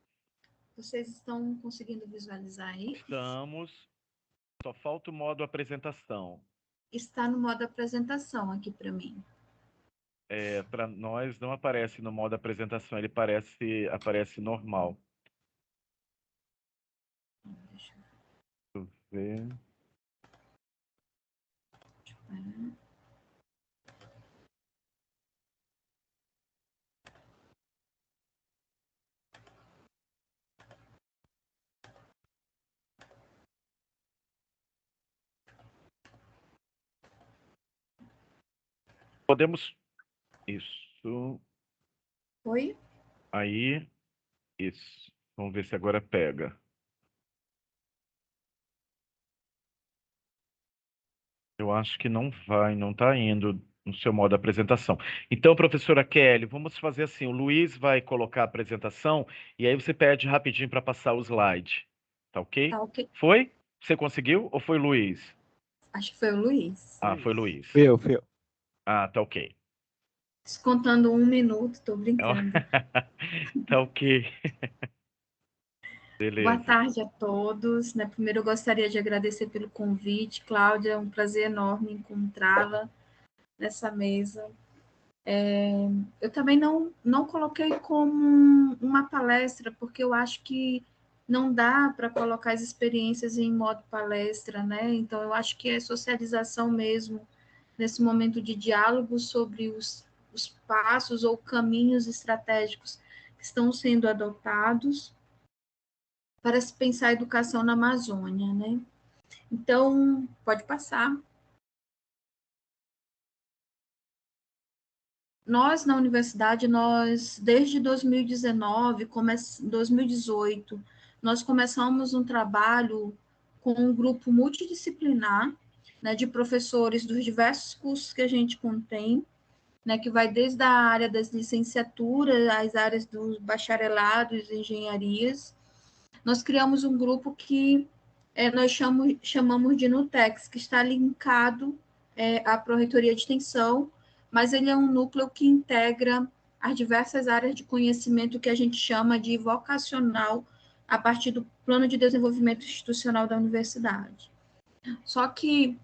Vocês estão conseguindo visualizar aí? Estamos. Só falta o modo apresentação. Está no modo apresentação aqui para mim. Para nós não aparece no modo apresentação, ele aparece normal. Deixa Ver. eu parar. Podemos. Isso. Oi? Aí. Isso. Vamos ver se agora pega. Eu acho que não vai, não está indo no seu modo apresentação. Então, professora Kelly, vamos fazer assim: o Luiz vai colocar a apresentação e aí você pede rapidinho para passar o slide. Tá ok? Tá ok. Foi? Você conseguiu ou foi o Luiz? Acho que foi o Luiz. Ah, foi o Luiz. Fui eu. Ah, tá ok. Descontando 1 minuto, tô brincando. Tá ok. Boa Beleza. tarde a todos. Né? Primeiro, eu gostaria de agradecer pelo convite. Cláudia, é um prazer enorme encontrá-la nessa mesa. Eu também não coloquei como uma palestra, porque eu acho que não dá para colocar as experiências em modo palestra, né? Então, eu acho que é socialização mesmo, nesse momento de diálogo sobre os passos ou caminhos estratégicos que estão sendo adotados para se pensar a educação na Amazônia, né? Então, pode passar. Nós, na universidade, desde 2019, 2018, nós começamos um trabalho com um grupo multidisciplinar, né, de professores dos diversos cursos que a gente contém, né, que vai desde a área das licenciaturas, às áreas dos bacharelados, engenharias. Nós criamos um grupo que nós chamamos de Nutex, que está linkado à Pró-Reitoria de Extensão, mas ele é um núcleo que integra as diversas áreas de conhecimento que a gente chama de vocacional a partir do Plano de Desenvolvimento Institucional da Universidade. Só que,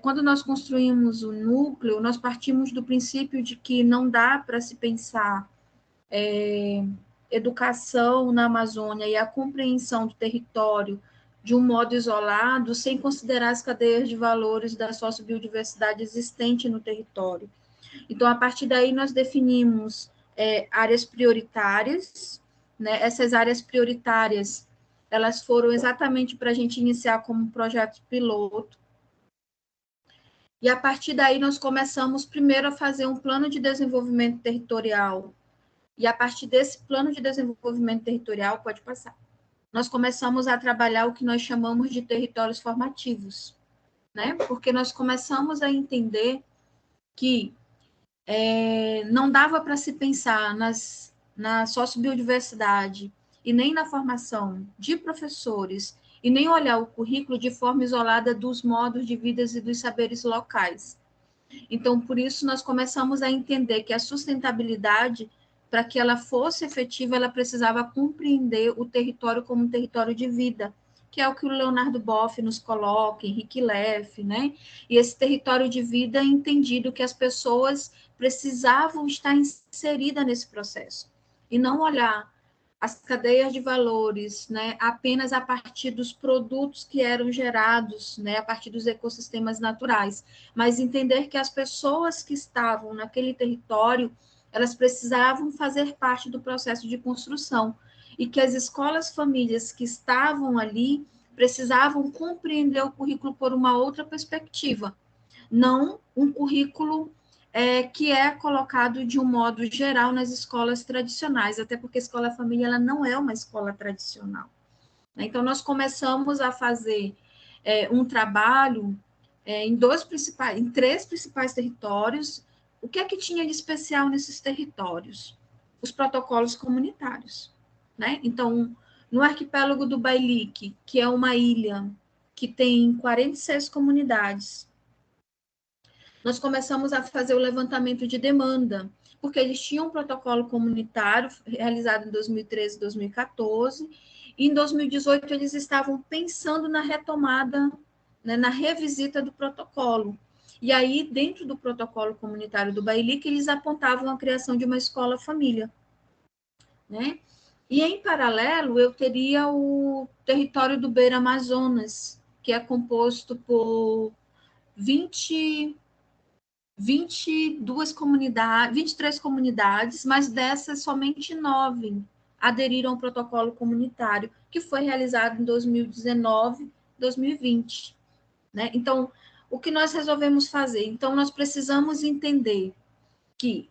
quando nós construímos o núcleo, nós partimos do princípio de que não dá para se pensar educação na Amazônia e a compreensão do território de um modo isolado, sem considerar as cadeias de valores da sociobiodiversidade existente no território. Então, a partir daí, nós definimos áreas prioritárias, né? Essas áreas prioritárias, elas foram exatamente para a gente iniciar como projeto piloto. E, a partir daí, nós começamos primeiro a fazer um plano de desenvolvimento territorial. E, a partir desse plano de desenvolvimento territorial, pode passar, nós começamos a trabalhar o que nós chamamos de territórios formativos, né? Porque nós começamos a entender que não dava para se pensar na sociobiodiversidade e nem na formação de professores e nem olhar o currículo de forma isolada dos modos de vida e dos saberes locais. Então, por isso, nós começamos a entender que a sustentabilidade, para que ela fosse efetiva, ela precisava compreender o território como um território de vida, que é o que o Leonardo Boff nos coloca, Henrique Leff, né? E esse território de vida é entendido que as pessoas precisavam estar inseridas nesse processo, e não olhar as cadeias de valores, né, apenas a partir dos produtos que eram gerados, né, a partir dos ecossistemas naturais, mas entender que as pessoas que estavam naquele território, elas precisavam fazer parte do processo de construção, e que as escolas famílias que estavam ali precisavam compreender o currículo por uma outra perspectiva, não um currículo que é colocado de um modo geral nas escolas tradicionais, até porque a escola-família ela não é uma escola tradicional. Então, nós começamos a fazer um trabalho em 3 principais territórios, o que é que tinha de especial nesses territórios? Os protocolos comunitários, né? Então, no arquipélago do Bailique, que é uma ilha que tem 46 comunidades, nós começamos a fazer o levantamento de demanda, porque eles tinham um protocolo comunitário realizado em 2013 e 2014, e em 2018 eles estavam pensando na retomada, né, na revisita do protocolo. E aí, dentro do protocolo comunitário do Bailique, eles apontavam a criação de uma escola-família, né? E, em paralelo, eu teria o território do Beira Amazonas, que é composto por 22 comunidades, 23 comunidades, mas dessas somente 9 aderiram ao protocolo comunitário, que foi realizado em 2019, 2020, né? Então, o que nós resolvemos fazer? Então, nós precisamos entender que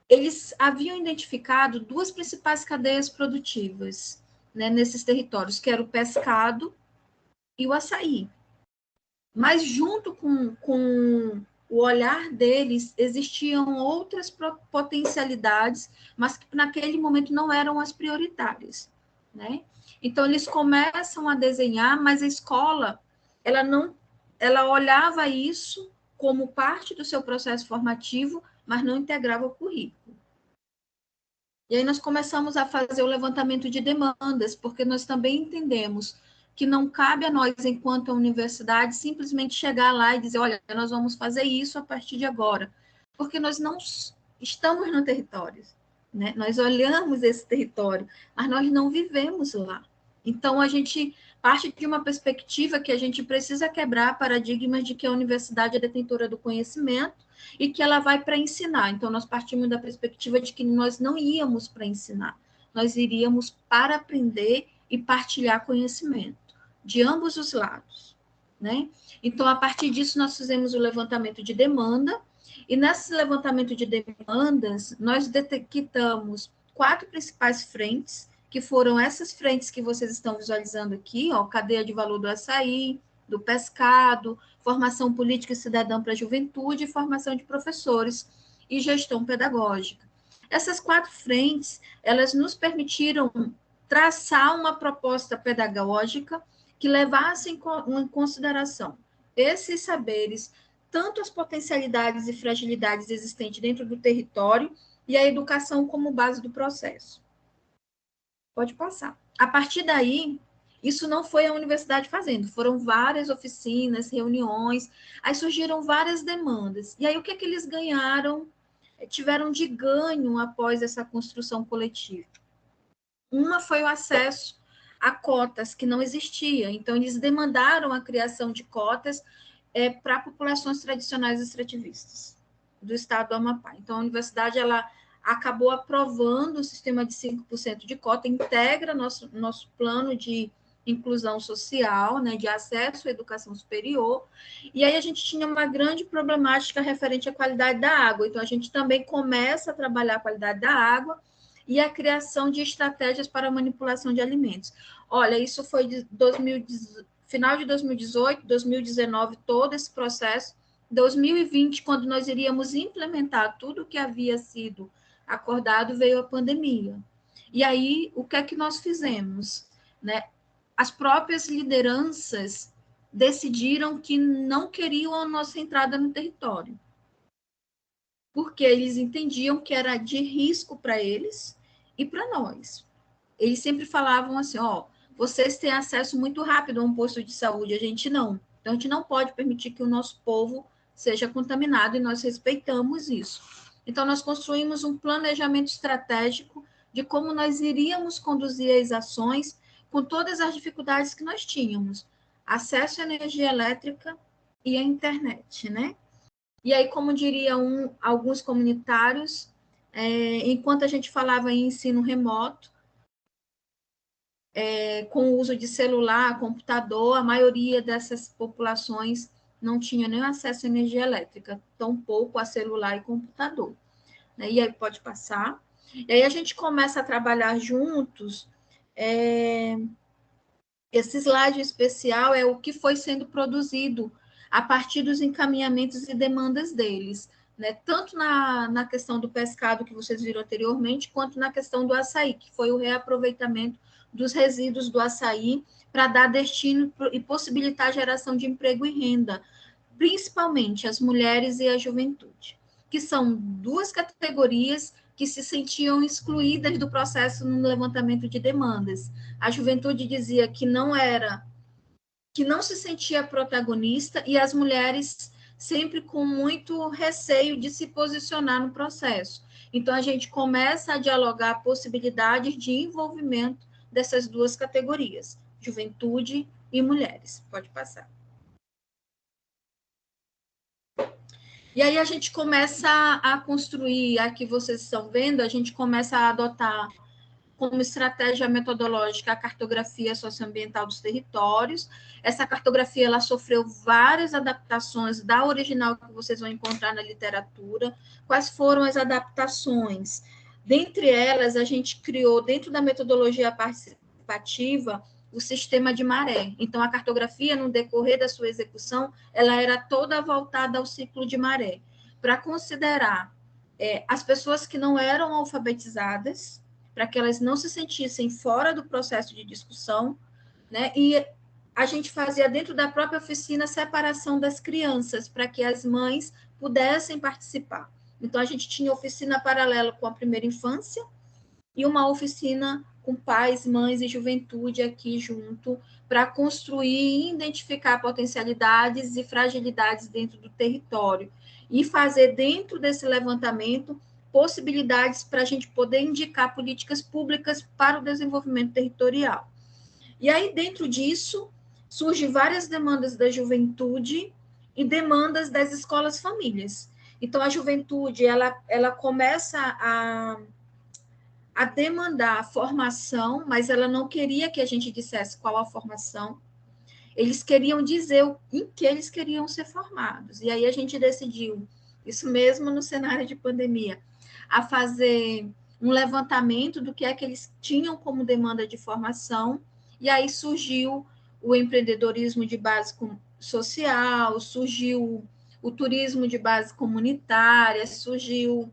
eles haviam identificado 2 principais cadeias produtivas, né, nesses territórios, que era o pescado e o açaí. Mas, junto com o olhar deles, existiam outras potencialidades, mas que naquele momento não eram as prioritárias, né? Então, eles começam a desenhar, mas a escola, ela olhava isso como parte do seu processo formativo, mas não integrava o currículo. E aí nós começamos a fazer o levantamento de demandas, porque nós também entendemos que não cabe a nós, enquanto universidade, simplesmente chegar lá e dizer, olha, nós vamos fazer isso a partir de agora, porque nós não estamos no território, né? Nós olhamos esse território, mas nós não vivemos lá. Então, a gente parte de uma perspectiva que a gente precisa quebrar paradigmas de que a universidade é detentora do conhecimento e que ela vai para ensinar. Então, nós partimos da perspectiva de que nós não íamos para ensinar, nós iríamos para aprender e partilhar conhecimento, de ambos os lados, né? Então, a partir disso, nós fizemos o levantamento de demanda, e nesse levantamento de demandas, nós detectamos 4 principais frentes, que foram essas frentes que vocês estão visualizando aqui, ó, cadeia de valor do açaí, do pescado, formação política e cidadã para a juventude, e formação de professores e gestão pedagógica. Essas 4 frentes, elas nos permitiram traçar uma proposta pedagógica que levasse em consideração esses saberes, tanto as potencialidades e fragilidades existentes dentro do território e a educação como base do processo. Pode passar. A partir daí, isso não foi a universidade fazendo, foram várias oficinas, reuniões, aí surgiram várias demandas. E aí, o que é que eles ganharam, tiveram de ganho após essa construção coletiva? Uma foi o acesso a cotas que não existia, então eles demandaram a criação de cotas para populações tradicionais extrativistas do estado do Amapá. Então, a universidade, ela acabou aprovando o sistema de 5% de cota, integra nosso plano de inclusão social, né, de acesso à educação superior, e aí a gente tinha uma grande problemática referente à qualidade da água, então a gente também começa a trabalhar a qualidade da água e a criação de estratégias para manipulação de alimentos. Olha, isso foi de final de 2018, 2019, todo esse processo. 2020, quando nós iríamos implementar tudo o que havia sido acordado, veio a pandemia. E aí, o que é que nós fizemos? Né? As próprias lideranças decidiram que não queriam a nossa entrada no território, porque eles entendiam que era de risco para eles e para nós. Eles sempre falavam assim, ó, vocês têm acesso muito rápido a um posto de saúde, a gente não. Então, a gente não pode permitir que o nosso povo seja contaminado e nós respeitamos isso. Então, nós construímos um planejamento estratégico de como nós iríamos conduzir as ações com todas as dificuldades que nós tínhamos. Acesso à energia elétrica e à internet, né? E aí, como diriam alguns comunitários, enquanto a gente falava em ensino remoto, com o uso de celular, computador, a maioria dessas populações não tinha nem acesso à energia elétrica, tampouco a celular e computador. Né? E aí pode passar. E aí a gente começa a trabalhar juntos. Esse slide especial é o que foi sendo produzido a partir dos encaminhamentos e demandas deles. né, tanto na questão do pescado que vocês viram anteriormente, quanto na questão do açaí, que foi o reaproveitamento dos resíduos do açaí para dar destino e possibilitar a geração de emprego e renda, principalmente as mulheres e a juventude, que são duas categorias que se sentiam excluídas do processo no levantamento de demandas. A juventude dizia que não se sentia protagonista, e as mulheres sempre com muito receio de se posicionar no processo. Então, a gente começa a dialogar possibilidades de envolvimento dessas duas categorias, juventude e mulheres. Pode passar. E aí a gente começa a construir, aqui vocês estão vendo, a gente começa a adotar como estratégia metodológica a cartografia socioambiental dos territórios. Essa cartografia ela sofreu várias adaptações da original que vocês vão encontrar na literatura. Quais foram as adaptações? Dentre elas, a gente criou, dentro da metodologia participativa, o sistema de maré. Então, a cartografia, no decorrer da sua execução, ela era toda voltada ao ciclo de maré, para considerar as pessoas que não eram alfabetizadas, para que elas não se sentissem fora do processo de discussão, né? E a gente fazia dentro da própria oficina a separação das crianças, para que as mães pudessem participar. Então, a gente tinha oficina paralela com a primeira infância e uma oficina com pais, mães e juventude aqui junto, para construir e identificar potencialidades e fragilidades dentro do território, e fazer dentro desse levantamento possibilidades para a gente poder indicar políticas públicas para o desenvolvimento territorial. E aí, dentro disso, surgem várias demandas da juventude e demandas das escolas-famílias. Então, a juventude, ela começa a demandar a formação, mas ela não queria que a gente dissesse qual a formação. Eles queriam dizer em que eles queriam ser formados. E aí a gente decidiu, isso mesmo no cenário de pandemia, a fazer um levantamento do que é que eles tinham como demanda de formação, e aí surgiu o empreendedorismo de base social, surgiu o turismo de base comunitária, surgiu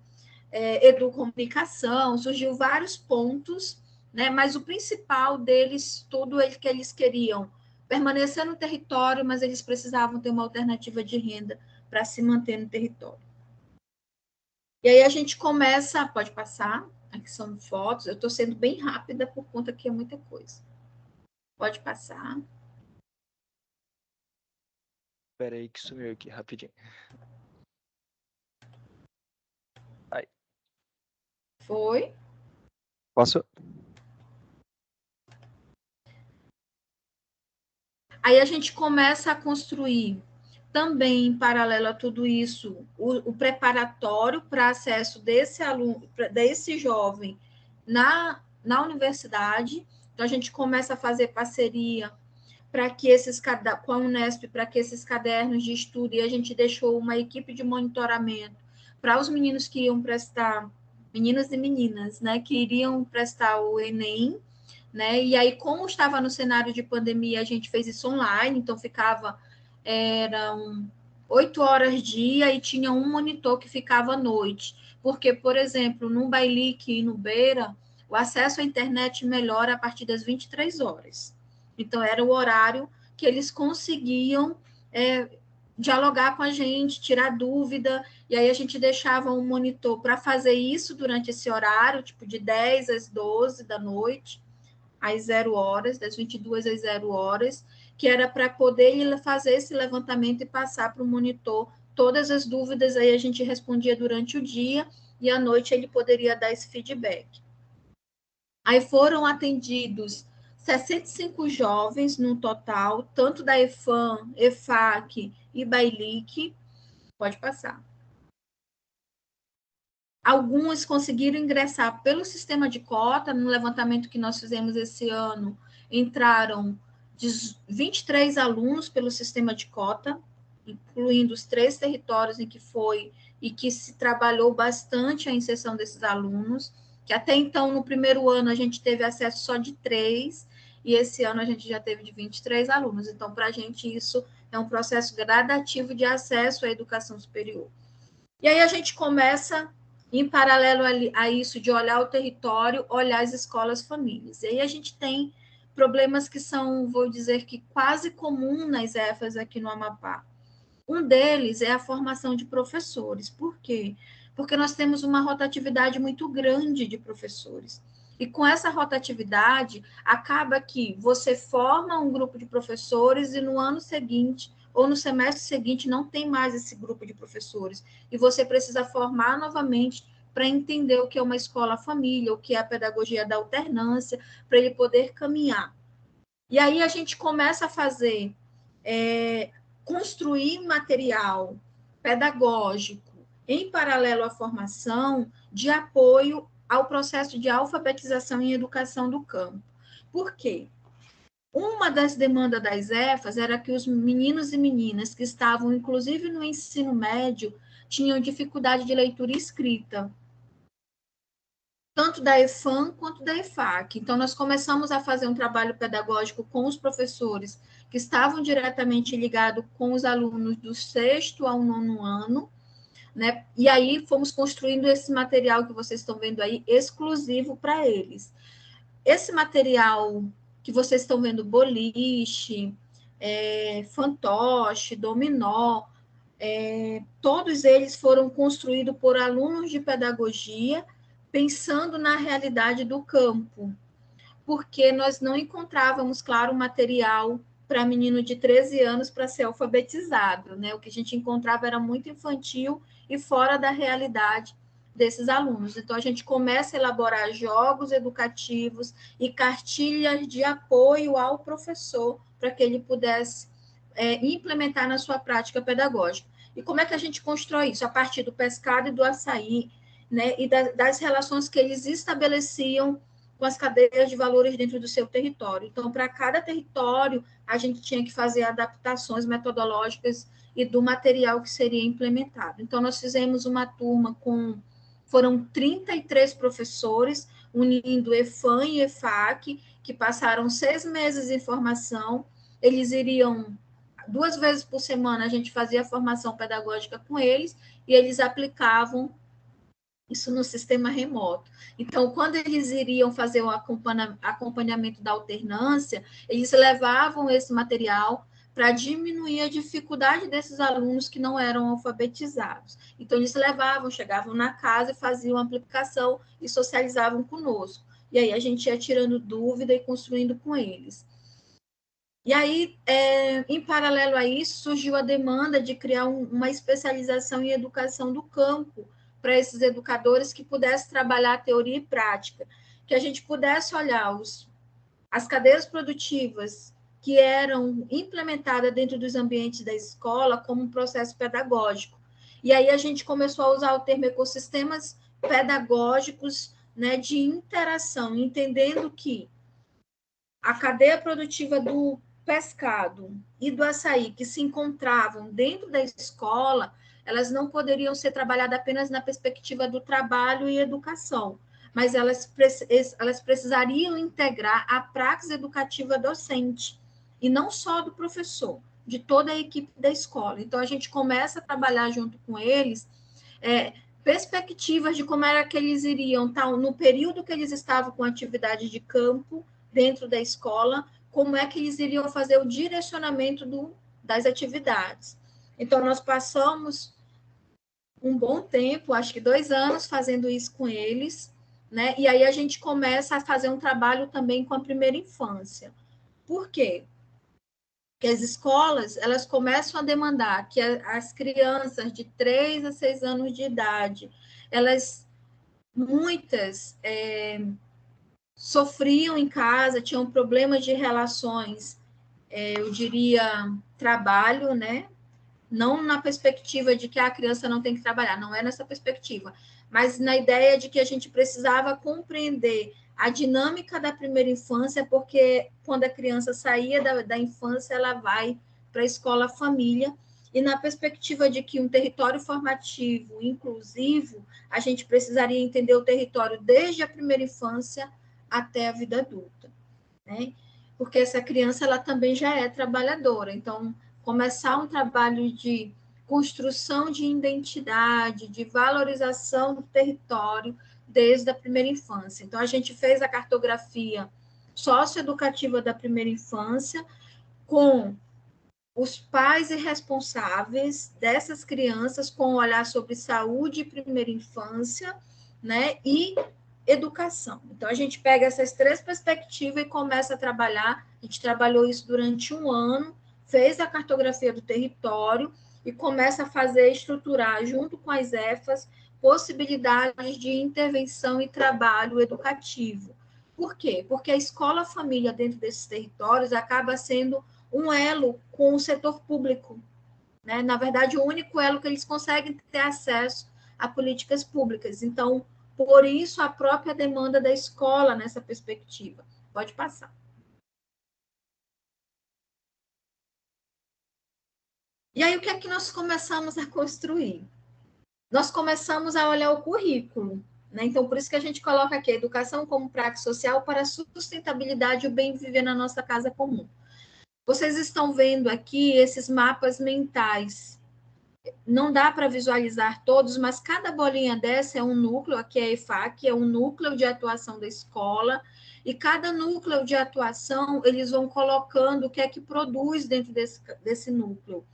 educomunicação, surgiu vários pontos, né? Mas o principal deles, tudo que eles queriam permanecer no território, mas eles precisavam ter uma alternativa de renda para se manter no território. E aí a gente começa, pode passar, aqui são fotos, eu estou sendo bem rápida por conta que é muita coisa. Pode passar. Espera aí que sumiu aqui, rapidinho. Aí. Foi. Posso? Aí a gente começa a construir também, em paralelo a tudo isso, o preparatório para acesso desse aluno, desse jovem na universidade. Então, a gente começa a fazer parceria para que com a Unesp, para que esses cadernos de estudo, e a gente deixou uma equipe de monitoramento para os meninos que iam prestar, meninos e meninas, né, que iriam prestar o Enem, né, e aí, como estava no cenário de pandemia, a gente fez isso online, então eram 8 horas dia e tinha um monitor que ficava à noite, porque, por exemplo, no Bailique e no Beira, o acesso à internet melhora a partir das 23 horas. Então, era o horário que eles conseguiam dialogar com a gente, tirar dúvida, e aí a gente deixava um monitor para fazer isso durante esse horário, tipo de 10 às 12 da noite, às 0 horas, das 22 às 0 horas, que era para poder fazer esse levantamento e passar para o monitor todas as dúvidas, aí a gente respondia durante o dia, e à noite ele poderia dar esse feedback. Aí foram atendidos 65 jovens no total, tanto da EFAM, EFAC e Bailique. Pode passar. Alguns conseguiram ingressar pelo sistema de cota. No levantamento que nós fizemos esse ano, entraram 23 alunos pelo sistema de cota, incluindo os 3 territórios em que foi e que se trabalhou bastante a inserção desses alunos, que até então, no primeiro ano, a gente teve acesso só de 3, e esse ano a gente já teve de 23 alunos. Então, para a gente, isso é um processo gradativo de acesso à educação superior. E aí a gente começa, em paralelo a isso, de olhar o território, olhar as escolas famílias. E aí a gente tem problemas que são, vou dizer que quase comum nas EFAs aqui no Amapá. Um deles é a formação de professores. Por quê? Porque nós temos uma rotatividade muito grande de professores. E com essa rotatividade, acaba que você forma um grupo de professores e no ano seguinte, ou no semestre seguinte, não tem mais esse grupo de professores. E você precisa formar novamente para entender o que é uma escola-família, o que é a pedagogia da alternância, para ele poder caminhar. E aí a gente começa a fazer, construir material pedagógico em paralelo à formação de apoio ao processo de alfabetização e educação do campo. Por quê? Uma das demandas das EFAs era que os meninos e meninas que estavam, inclusive, no ensino médio, tinham dificuldade de leitura e escrita, tanto da EFAM quanto da EFAC. Então, nós começamos a fazer um trabalho pedagógico com os professores que estavam diretamente ligados com os alunos do 6º ao 9º ano, né? E aí fomos construindo esse material que vocês estão vendo aí, exclusivo para eles. Esse material que vocês estão vendo, boliche, fantoche, dominó, todos eles foram construídos por alunos de pedagogia, pensando na realidade do campo, porque nós não encontrávamos, claro, material para menino de 13 anos para ser alfabetizado, né? O que a gente encontrava era muito infantil e fora da realidade desses alunos. Então, a gente começa a elaborar jogos educativos e cartilhas de apoio ao professor para que ele pudesse implementar na sua prática pedagógica. E como é que a gente constrói isso? A partir do pescado e do açaí, né? E das relações que eles estabeleciam com as cadeias de valores dentro do seu território. Então, para cada território, a gente tinha que fazer adaptações metodológicas e do material que seria implementado. Então, nós fizemos uma turma foram 33 professores, unindo EFAM e EFAC, que passaram 6 meses em formação. Eles iriam 2 vezes por semana, a gente fazia a formação pedagógica com eles, e eles aplicavam isso no sistema remoto. Então, quando eles iriam fazer o acompanhamento da alternância, eles levavam esse material para diminuir a dificuldade desses alunos que não eram alfabetizados. Então, eles levavam, chegavam na casa e faziam a aplicação e socializavam conosco. E aí a gente ia tirando dúvida e construindo com eles. E aí, em paralelo a isso, surgiu a demanda de criar uma especialização em educação do campo, para esses educadores que pudessem trabalhar teoria e prática, que a gente pudesse olhar as cadeias produtivas que eram implementadas dentro dos ambientes da escola como um processo pedagógico. E aí a gente começou a usar o termo ecossistemas pedagógicos, né, de interação, entendendo que a cadeia produtiva do pescado e do açaí que se encontravam dentro da escola, elas não poderiam ser trabalhadas apenas na perspectiva do trabalho e educação, mas elas precisariam integrar a praxis educativa docente, e não só do professor, de toda a equipe da escola. Então, a gente começa a trabalhar junto com eles perspectivas de como era que eles iriam estar no período que eles estavam com atividade de campo dentro da escola, como é que eles iriam fazer o direcionamento das atividades. Então, nós passamos um bom tempo, acho que 2 anos, fazendo isso com eles, né? E aí a gente começa a fazer um trabalho também com a primeira infância. Por quê? Porque as escolas, elas começam a demandar que as crianças de 3 a 6 anos de idade, muitas sofriam em casa, tinham problemas de relações, eu diria, trabalho, né? Não na perspectiva de que a criança não tem que trabalhar, não é nessa perspectiva, mas na ideia de que a gente precisava compreender a dinâmica da primeira infância, porque quando a criança saía da infância, ela vai para a escola família, e na perspectiva de que um território formativo inclusivo, a gente precisaria entender o território desde a primeira infância até a vida adulta, né? Porque essa criança, ela também já é trabalhadora, então começar um trabalho de construção de identidade, de valorização do território desde a primeira infância. Então, a gente fez a cartografia socioeducativa da primeira infância com os pais e responsáveis dessas crianças, com um olhar sobre saúde e primeira infância, né, e educação. Então, a gente pega essas três perspectivas e começa a trabalhar. A gente trabalhou isso durante um ano, fez a cartografia do território e começa a fazer, estruturar, junto com as EFAs, possibilidades de intervenção e trabalho educativo. Por quê? Porque a escola-família dentro desses territórios acaba sendo um elo com o setor público, né? Na verdade, o único elo que eles conseguem ter acesso a políticas públicas. Então, por isso, a própria demanda da escola nessa perspectiva. Pode passar. E aí, o que é que nós começamos a construir? Nós começamos a olhar o currículo, né? Então, por isso que a gente coloca aqui a educação como prática social para a sustentabilidade e o bem viver na nossa casa comum. Vocês estão vendo aqui esses mapas mentais. Não dá para visualizar todos, mas cada bolinha dessa é um núcleo, aqui é a EFAC, é um núcleo de atuação da escola, e cada núcleo de atuação, eles vão colocando o que é que produz dentro desse núcleo.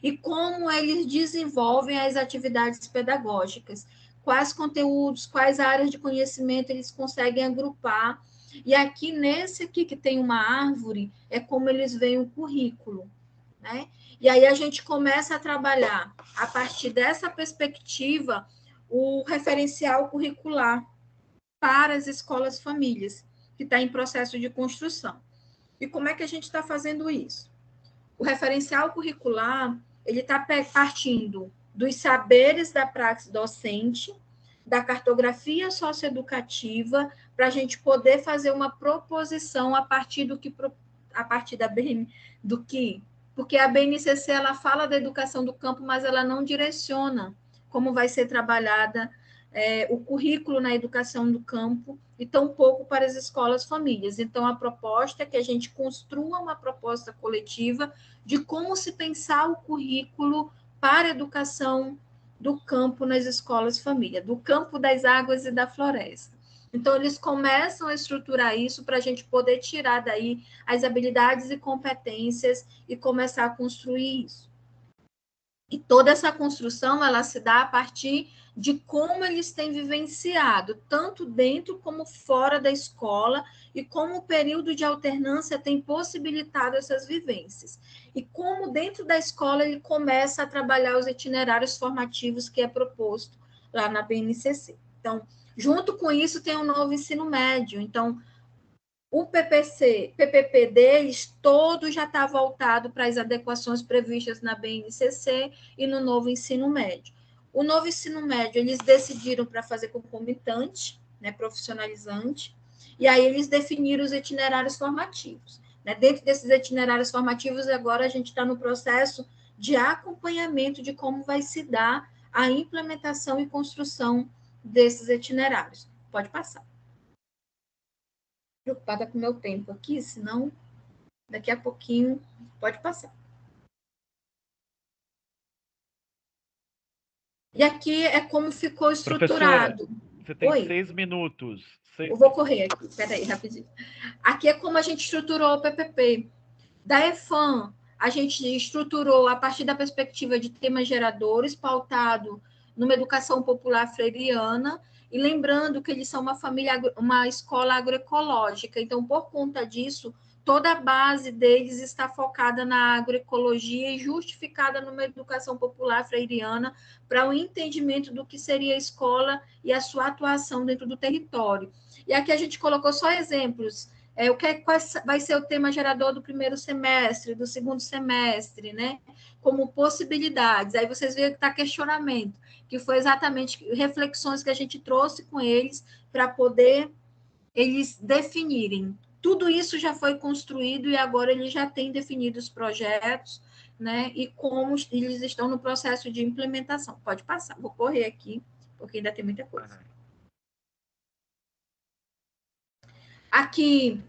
E como eles desenvolvem as atividades pedagógicas, quais conteúdos, quais áreas de conhecimento eles conseguem agrupar. E aqui, nesse aqui que tem uma árvore, é como eles veem o currículo, né? E aí a gente começa a trabalhar, a partir dessa perspectiva, o referencial curricular para as escolas-famílias, que está em processo de construção. E como é que a gente está fazendo isso? O referencial curricular, ele está partindo dos saberes da praxis docente, da cartografia socioeducativa, para a gente poder fazer uma proposição a partir do que porque a BNCC ela fala da educação do campo, mas ela não direciona como vai ser trabalhada o currículo na educação do campo e tampouco para as escolas-famílias. Então, a proposta é que a gente construa uma proposta coletiva de como se pensar o currículo para a educação do campo nas escolas-família, do campo, das águas e da floresta. Então, eles começam a estruturar isso para a gente poder tirar daí as habilidades e competências e começar a construir isso. E toda essa construção, ela se dá a partir de como eles têm vivenciado, tanto dentro como fora da escola, e como o período de alternância tem possibilitado essas vivências. E como dentro da escola ele começa a trabalhar os itinerários formativos que é proposto lá na BNCC. Então, junto com isso, tem um novo ensino médio. Então, o PPP deles, todo já está voltado para as adequações previstas na BNCC e no novo ensino médio. O novo ensino médio, eles decidiram para fazer concomitante, né, profissionalizante, e aí eles definiram os itinerários formativos. Né? Dentro desses itinerários formativos, agora a gente está no processo de acompanhamento de como vai se dar a implementação e construção desses itinerários. Pode passar. Preocupada com o meu tempo aqui, senão daqui a pouquinho pode passar. E aqui é como ficou estruturado. Professora, você tem Oi? 6 minutos. Eu vou correr aqui, peraí, rapidinho. Aqui é como a gente estruturou o PPP. Da EFAM, a gente estruturou a partir da perspectiva de temas geradores, pautado numa educação popular freiriana, e lembrando que eles são uma escola agroecológica. Então, por conta disso, toda a base deles está focada na agroecologia e justificada numa educação popular freiriana para o entendimento do que seria a escola e a sua atuação dentro do território. E aqui a gente colocou só exemplos. Qual vai ser o tema gerador do primeiro semestre, do segundo semestre, né? Como possibilidades. Aí vocês veem que está questionamento, que foi exatamente reflexões que a gente trouxe com eles para poder eles definirem. Tudo isso já foi construído e agora eles já têm definido os projetos, né? E como eles estão no processo de implementação. Pode passar, vou correr aqui, porque ainda tem muita coisa. Aqui,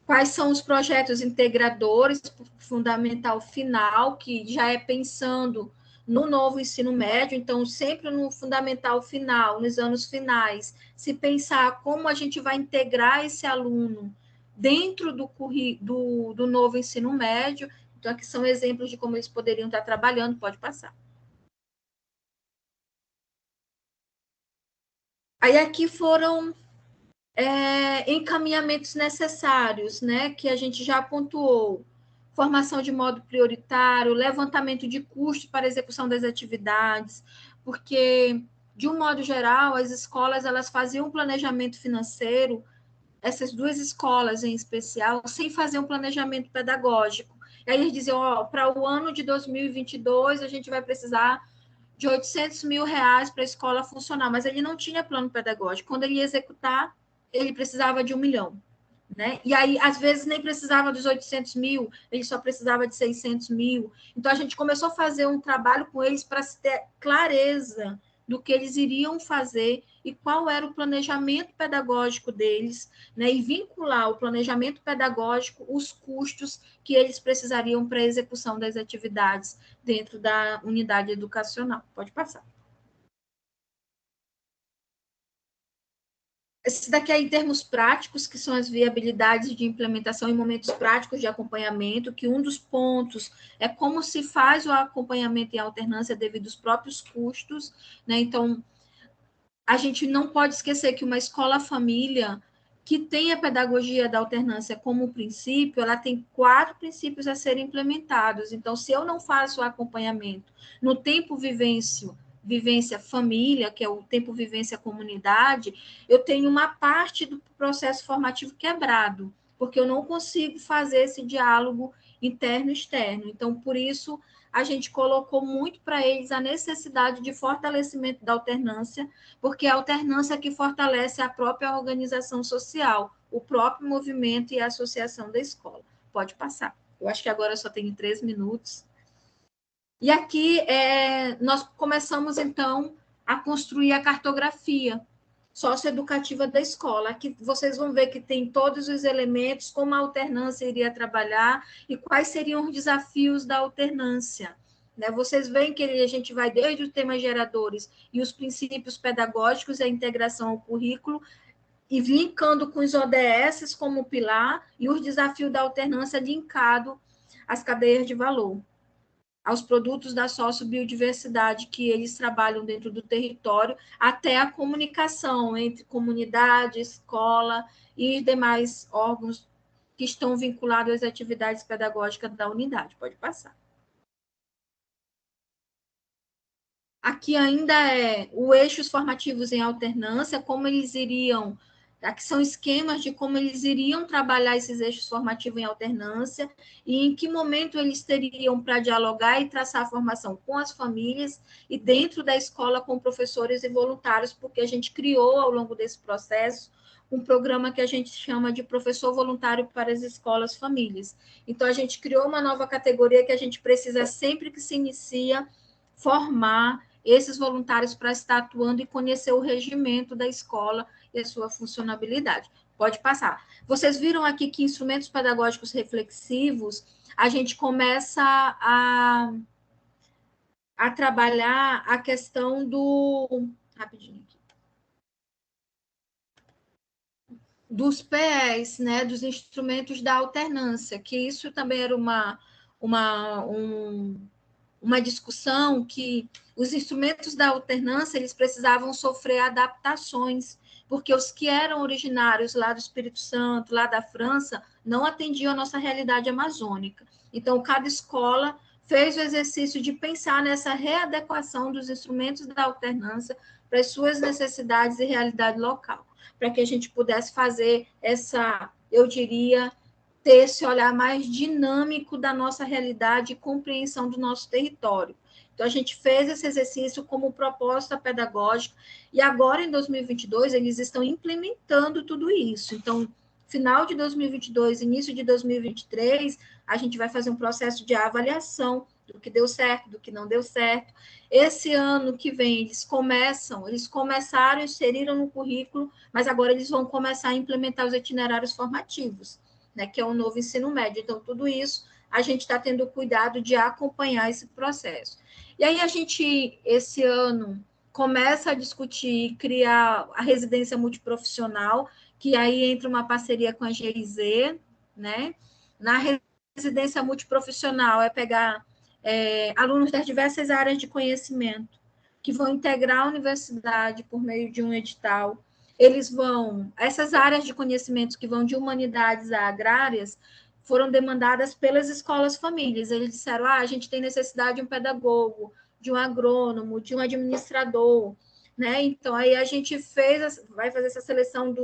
quais são os projetos integradores, fundamental final, que já é pensando no novo ensino médio, então, sempre no fundamental final, nos anos finais, se pensar como a gente vai integrar esse aluno dentro do novo ensino médio. Então, aqui são exemplos de como eles poderiam estar trabalhando, pode passar. Aí aqui foram encaminhamentos necessários, né, que a gente já pontuou. Formação de modo prioritário, levantamento de custos para execução das atividades, porque, de um modo geral, as escolas elas faziam um planejamento financeiro, essas duas escolas em especial, sem fazer um planejamento pedagógico. E aí eles diziam, para o ano de 2022, a gente vai precisar de R$800 mil para a escola funcionar, mas ele não tinha plano pedagógico. Quando ele ia executar, ele precisava de 1 milhão. Né? E aí, às vezes, nem precisava dos 800 mil, ele só precisava de 600 mil. Então, a gente começou a fazer um trabalho com eles para ter clareza do que eles iriam fazer e qual era o planejamento pedagógico deles, né? E vincular o planejamento pedagógico, os custos que eles precisariam para a execução das atividades dentro da unidade educacional. Pode passar. Esse daqui é em termos práticos, que são as viabilidades de implementação em momentos práticos de acompanhamento, que um dos pontos é como se faz o acompanhamento em alternância devido aos próprios custos, né? Então, a gente não pode esquecer que uma escola-família que tem a pedagogia da alternância como princípio, ela tem 4 princípios a serem implementados. Então, se eu não faço o acompanhamento no tempo vivência família, que é o tempo vivência comunidade, eu tenho uma parte do processo formativo quebrado, porque eu não consigo fazer esse diálogo interno e externo. Então, por isso, a gente colocou muito para eles a necessidade de fortalecimento da alternância, porque a alternância é que fortalece a própria organização social, o próprio movimento e a associação da escola. Pode passar. Eu acho que agora eu só tenho 3 minutos. E aqui nós começamos, então, a construir a cartografia socioeducativa da escola. Aqui vocês vão ver que tem todos os elementos, como a alternância iria trabalhar e quais seriam os desafios da alternância. Né? Vocês veem que a gente vai desde os temas geradores e os princípios pedagógicos e a integração ao currículo, e linkando com os ODS como pilar, e os desafios da alternância linkado às cadeias de valor, aos produtos da sociobiodiversidade que eles trabalham dentro do território, até a comunicação entre comunidade, escola e demais órgãos que estão vinculados às atividades pedagógicas da unidade. Pode passar. Aqui ainda é o eixos formativos em alternância, como eles iriam... Aqui são esquemas de como eles iriam trabalhar esses eixos formativos em alternância e em que momento eles teriam para dialogar e traçar a formação com as famílias e dentro da escola com professores e voluntários, porque a gente criou ao longo desse processo um programa que a gente chama de professor voluntário para as escolas famílias. Então, a gente criou uma nova categoria que a gente precisa, sempre que se inicia, formar esses voluntários para estar atuando e conhecer o regimento da escola e a sua funcionabilidade. Pode passar. Vocês viram aqui que instrumentos pedagógicos reflexivos, a gente começa a trabalhar a questão do... Rapidinho aqui. Dos PEs, né, dos instrumentos da alternância, que isso também era uma discussão que os instrumentos da alternância eles precisavam sofrer adaptações, porque os que eram originários lá do Espírito Santo, lá da França, não atendiam a nossa realidade amazônica. Então, cada escola fez o exercício de pensar nessa readequação dos instrumentos da alternância para as suas necessidades e realidade local, para que a gente pudesse fazer essa, eu diria, ter esse olhar mais dinâmico da nossa realidade e compreensão do nosso território. Então, a gente fez esse exercício como proposta pedagógica, e agora, em 2022, eles estão implementando tudo isso. Então, final de 2022, início de 2023, a gente vai fazer um processo de avaliação do que deu certo, do que não deu certo. Esse ano que vem, eles começaram, inseriram no currículo, mas agora eles vão começar a implementar os itinerários formativos, né, que é o novo ensino médio. Então, tudo isso a gente está tendo cuidado de acompanhar esse processo. E aí a gente, esse ano, começa a discutir, criar a residência multiprofissional, que aí entra uma parceria com a GIZ, né? Na residência multiprofissional é pegar alunos das diversas áreas de conhecimento, que vão integrar a universidade por meio de um edital. Essas áreas de conhecimentos que vão de humanidades a agrárias, foram demandadas pelas escolas famílias. Eles disseram, a gente tem necessidade de um pedagogo, de um agrônomo, de um administrador, né? Então, aí a gente vai fazer essa seleção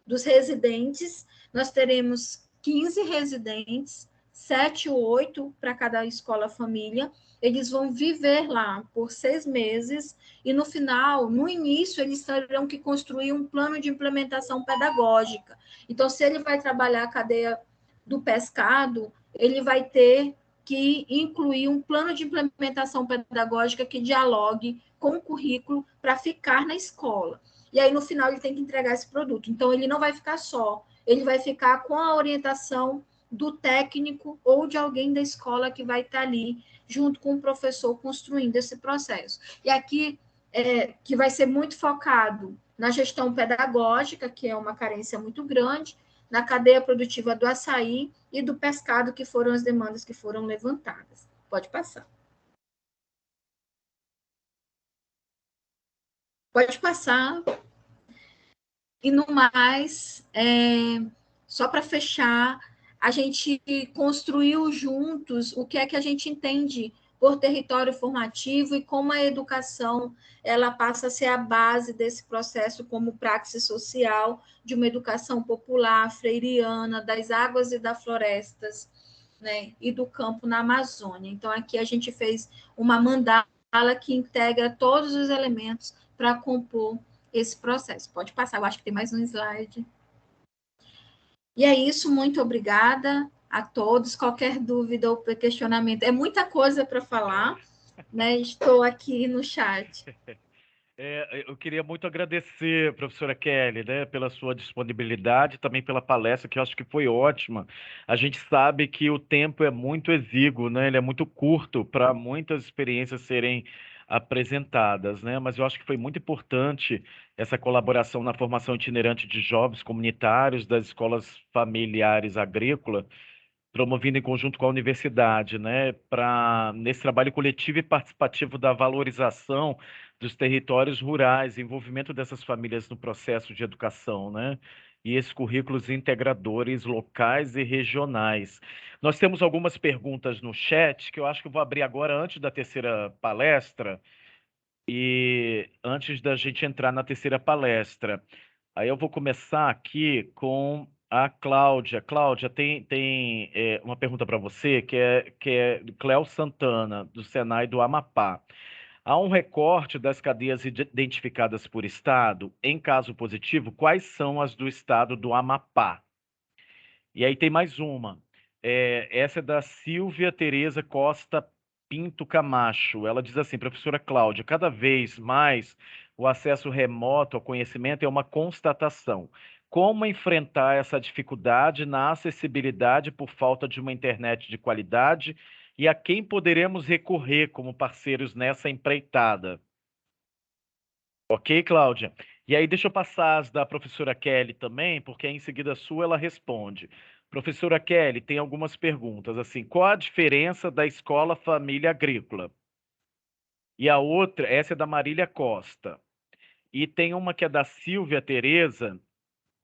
dos residentes. Nós teremos 15 residentes, 7 ou 8 para cada escola família. Eles vão viver lá por 6 meses e no final, no início, eles terão que construir um plano de implementação pedagógica. Então, se ele vai trabalhar a cadeia do pescado, ele vai ter que incluir um plano de implementação pedagógica que dialogue com o currículo para ficar na escola. E aí, no final, ele tem que entregar esse produto. Então, ele não vai ficar só, ele vai ficar com a orientação do técnico ou de alguém da escola que vai estar ali, junto com o professor, construindo esse processo. E aqui, que vai ser muito focado na gestão pedagógica, que é uma carência muito grande, na cadeia produtiva do açaí e do pescado, que foram as demandas que foram levantadas. Pode passar. Pode passar. E no mais, só para fechar, a gente construiu juntos o que é que a gente entende por território formativo e como a educação ela passa a ser a base desse processo como praxis social de uma educação popular, freiriana, das águas e das florestas, né, e do campo na Amazônia. Então, aqui a gente fez uma mandala que integra todos os elementos para compor esse processo. Pode passar, eu acho que tem mais um slide. E é isso, muito obrigada a todos. Qualquer dúvida ou questionamento, é muita coisa para falar, né? Estou aqui no chat. Eu queria muito agradecer, professora Kelly, né, pela sua disponibilidade, também pela palestra, que eu acho que foi ótima. A gente sabe que o tempo é muito exíguo, né, ele é muito curto para muitas experiências serem apresentadas, né, mas eu acho que foi muito importante essa colaboração na formação itinerante de jovens comunitários das escolas familiares agrícolas, promovido em conjunto com a universidade, né, para nesse trabalho coletivo e participativo da valorização dos territórios rurais, envolvimento dessas famílias no processo de educação, né, e esses currículos integradores locais e regionais. Nós temos algumas perguntas no chat que eu acho que eu vou abrir agora antes da terceira palestra e antes da gente entrar na terceira palestra. Aí eu vou começar aqui com a Cláudia. Cláudia, tem uma pergunta para você, que é do Cléo Santana, do Senai do Amapá. Há um recorte das cadeias identificadas por estado. Em caso positivo, quais são as do estado do Amapá? E aí tem mais uma. Essa é da Silvia Tereza Costa Pinto Camacho. Ela diz assim, professora Cláudia, cada vez mais o acesso remoto ao conhecimento é uma constatação. Como enfrentar essa dificuldade na acessibilidade por falta de uma internet de qualidade e a quem poderemos recorrer como parceiros nessa empreitada? Ok, Cláudia? E aí, deixa eu passar as da professora Kelly também, porque em seguida a sua ela responde. Professora Kelly, tem algumas perguntas, assim, qual a diferença da escola família agrícola? E a outra, essa é da Marília Costa. E tem uma que é da Silvia Tereza,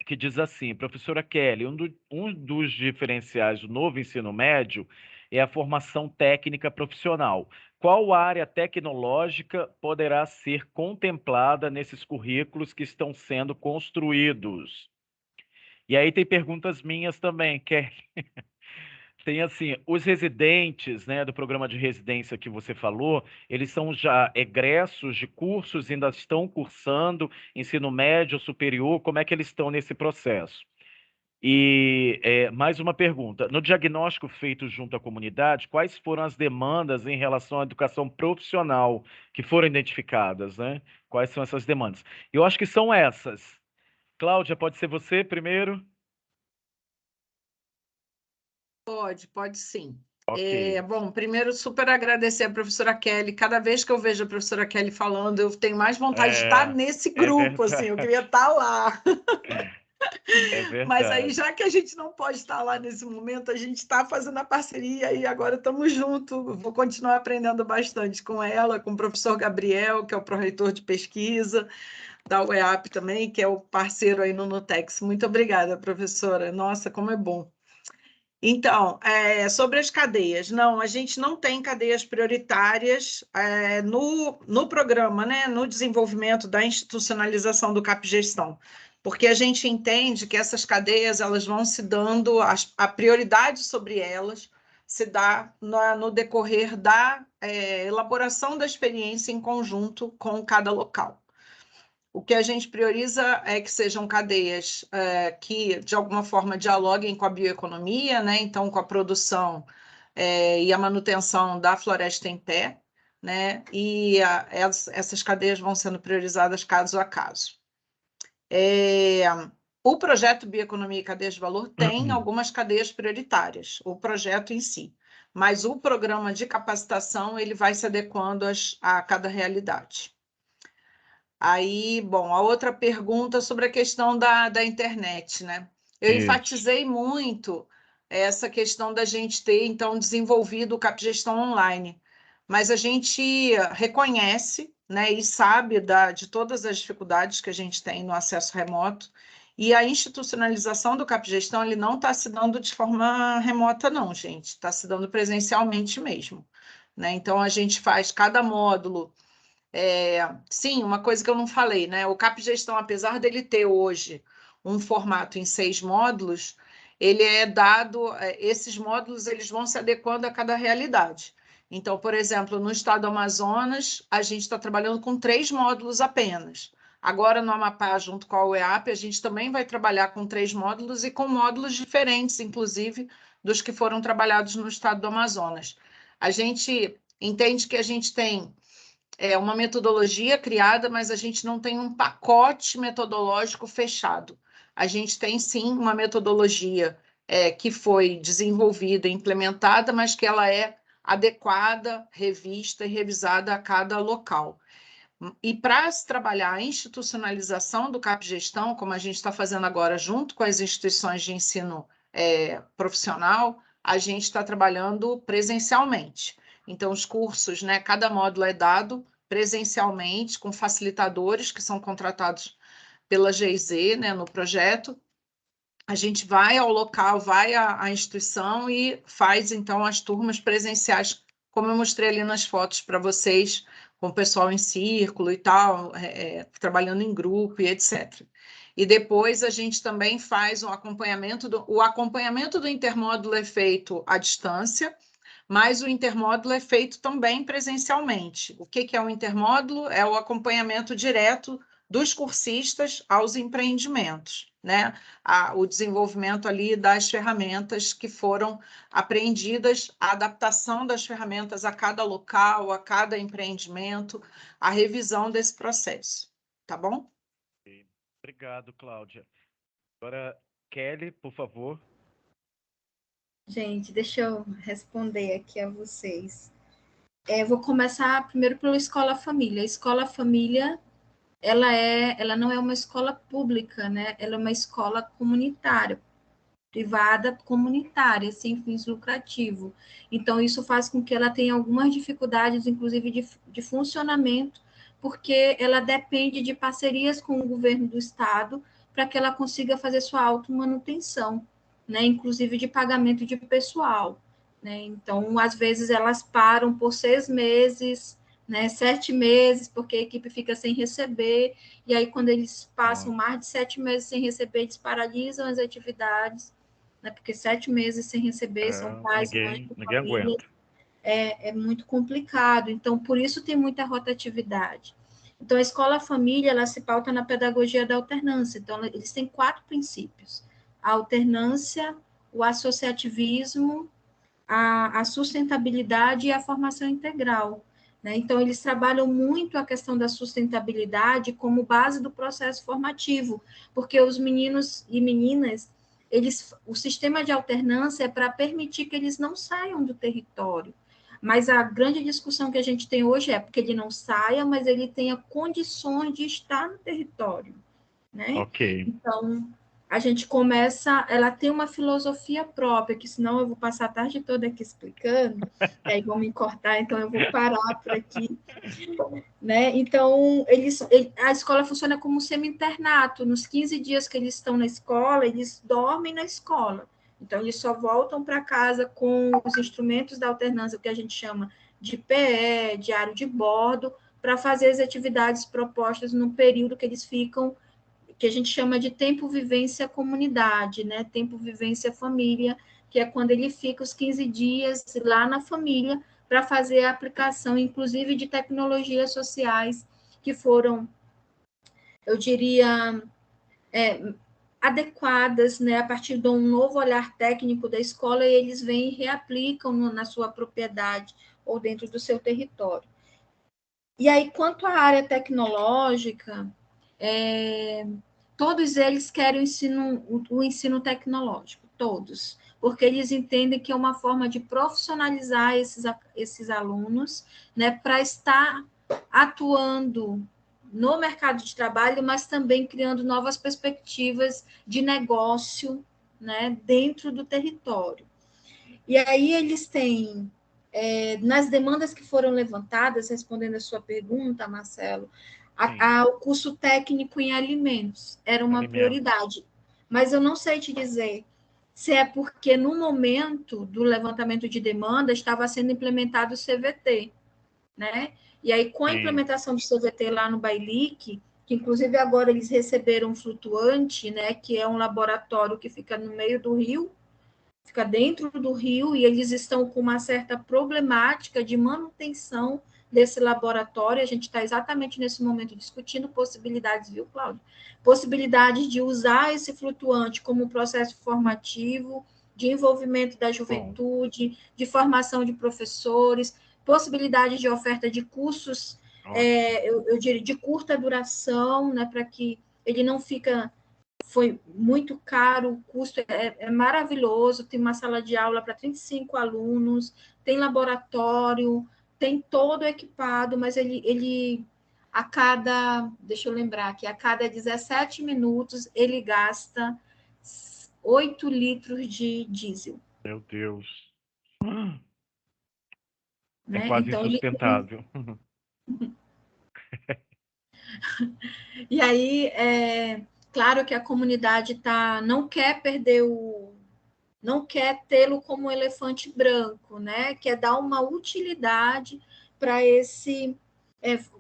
que diz assim, professora Kelly, um dos diferenciais do novo ensino médio é a formação técnica profissional. Qual área tecnológica poderá ser contemplada nesses currículos que estão sendo construídos? E aí tem perguntas minhas também, Kelly. Tem assim, os residentes, né, do programa de residência que você falou, eles são já egressos de cursos, ainda estão cursando ensino médio, superior, como é que eles estão nesse processo? E mais uma pergunta, no diagnóstico feito junto à comunidade, quais foram as demandas em relação à educação profissional que foram identificadas, né? Quais são essas demandas? Eu acho que são essas. Cláudia, pode ser você primeiro? Pode sim. Ok. Bom, primeiro, super agradecer a professora Kelly. Cada vez que eu vejo a professora Kelly falando, eu tenho mais vontade de estar nesse grupo, assim, eu queria estar lá. É Mas aí, verdade. já que a gente não pode estar lá nesse momento, a gente está fazendo a parceria e agora estamos juntos. Vou continuar aprendendo bastante com ela, com o professor Gabriel, que é o pró-reitor de pesquisa da UEAP também, que é o parceiro aí no Nutex. Muito obrigada, professora. Nossa, como é bom. Então, sobre as cadeias, não, a gente não tem cadeias prioritárias no programa, né, no desenvolvimento da institucionalização do CapGestão, porque a gente entende que essas cadeias elas vão se dando, a prioridade sobre elas se dá no decorrer da elaboração da experiência em conjunto com cada local. O que a gente prioriza é que sejam cadeias que, de alguma forma, dialoguem com a bioeconomia, né? Então, com a produção e a manutenção da floresta em pé, né? E essas cadeias vão sendo priorizadas caso a caso. O projeto Bioeconomia e Cadeias de Valor tem algumas cadeias prioritárias, o projeto em si, mas o programa de capacitação ele vai se adequando a cada realidade. Aí, bom, a outra pergunta sobre a questão da internet, né? Eu Isso. enfatizei muito essa questão da gente ter, então, desenvolvido o CapGestão online, mas a gente reconhece, né, e sabe de todas as dificuldades que a gente tem no acesso remoto, e a institucionalização do CapGestão ele não está se dando de forma remota, não, gente, está se dando presencialmente mesmo, né? Então, a gente faz cada módulo. Sim, uma coisa que eu não falei, né? O CapGestão, apesar dele ter hoje um formato em 6 módulos, ele é dado, esses módulos eles vão se adequando a cada realidade. Então, por exemplo, no estado do Amazonas, a gente está trabalhando com 3 módulos apenas. Agora, no Amapá, junto com a UEAP, a gente também vai trabalhar com 3 módulos e com módulos diferentes, inclusive, dos que foram trabalhados no estado do Amazonas. A gente entende que a gente tem uma metodologia criada, mas a gente não tem um pacote metodológico fechado. A gente tem, sim, uma metodologia que foi desenvolvida, implementada, mas que ela é adequada, revista e revisada a cada local. E para se trabalhar a institucionalização do CapGestão, como a gente está fazendo agora junto com as instituições de ensino profissional, a gente está trabalhando presencialmente. Então, os cursos, né, cada módulo é dado presencialmente, com facilitadores que são contratados pela GIZ, né, no projeto. A gente vai ao local, vai à instituição e faz, então, as turmas presenciais, como eu mostrei ali nas fotos para vocês, com o pessoal em círculo e tal, trabalhando em grupo e etc. E depois a gente também faz o acompanhamento do intermódulo é feito à distância, mas o intermódulo é feito também presencialmente. O que é o intermódulo? É o acompanhamento direto dos cursistas aos empreendimentos, né? O desenvolvimento ali das ferramentas que foram apreendidas, a adaptação das ferramentas a cada local, a cada empreendimento, a revisão desse processo, tá bom? Obrigado, Cláudia. Agora, Kelly, por favor. Gente, deixa eu responder aqui a vocês. Vou começar primeiro pela Escola Família. A Escola Família, ela não é uma escola pública, né? Ela é uma escola comunitária, privada comunitária, sem fins lucrativos. Então, isso faz com que ela tenha algumas dificuldades, inclusive de funcionamento, porque ela depende de parcerias com o governo do estado para que ela consiga fazer sua automanutenção, né? Inclusive de pagamento de pessoal, né? Então, às vezes, elas param por 6 meses, né, 7 meses, porque a equipe fica sem receber, e aí, quando eles passam mais de 7 meses sem receber, eles paralisam as atividades, né, porque 7 meses sem receber são pais, mães, Ninguém família, aguenta. é muito complicado. Então, por isso tem muita rotatividade. Então, a escola-família, ela se pauta na pedagogia da alternância. Então, eles têm 4 princípios: a alternância, o associativismo, a sustentabilidade e a formação integral, né? Então, eles trabalham muito a questão da sustentabilidade como base do processo formativo, porque os meninos e meninas, o sistema de alternância é para permitir que eles não saiam do território. Mas a grande discussão que a gente tem hoje é porque ele não saia, mas ele tenha condições de estar no território, né? Ok. Então, a gente começa, ela tem uma filosofia própria, que senão eu vou passar a tarde toda aqui explicando, aí vão me cortar, então eu vou parar por aqui, né? Então, a escola funciona como um semi-internato, nos 15 dias que eles estão na escola, eles dormem na escola, então eles só voltam para casa com os instrumentos da alternância, o que a gente chama de PE, diário de bordo, para fazer as atividades propostas no período que eles ficam, que a gente chama de tempo vivência comunidade, né? Tempo vivência família, que é quando ele fica os 15 dias lá na família para fazer a aplicação, inclusive de tecnologias sociais que foram, eu diria, adequadas, né, a partir de um novo olhar técnico da escola, e eles vêm e reaplicam na sua propriedade ou dentro do seu território. E aí, quanto à área tecnológica, todos eles querem o ensino tecnológico, todos, porque eles entendem que é uma forma de profissionalizar esses alunos, né, para estar atuando no mercado de trabalho, mas também criando novas perspectivas de negócio, né, dentro do território. E aí eles têm, nas demandas que foram levantadas, respondendo a sua pergunta, Marcelo, o curso técnico em alimentos era uma prioridade, mas eu não sei te dizer se é porque no momento do levantamento de demanda estava sendo implementado o CVT, né? E aí, com a implementação do CVT lá no Bailique, que inclusive agora eles receberam um flutuante, né, que é um laboratório que fica no meio do rio, fica dentro do rio, e eles estão com uma certa problemática de manutenção desse laboratório. A gente está exatamente nesse momento discutindo possibilidades, viu, Cláudio? Possibilidades de usar esse flutuante como processo formativo, de envolvimento da juventude, de formação de professores, possibilidades de oferta de cursos, eu diria, de curta duração, né, para que ele não fica... Foi muito caro, o custo é maravilhoso, tem uma sala de aula para 35 alunos, tem laboratório, tem todo equipado, mas ele a cada, deixa eu lembrar aqui, a cada 17 minutos ele gasta 8 litros de diesel. Meu Deus. É Né? quase Então, insustentável. E aí, claro que a comunidade não quer perder não quer tê-lo como um elefante branco, né? Quer dar uma utilidade para esse,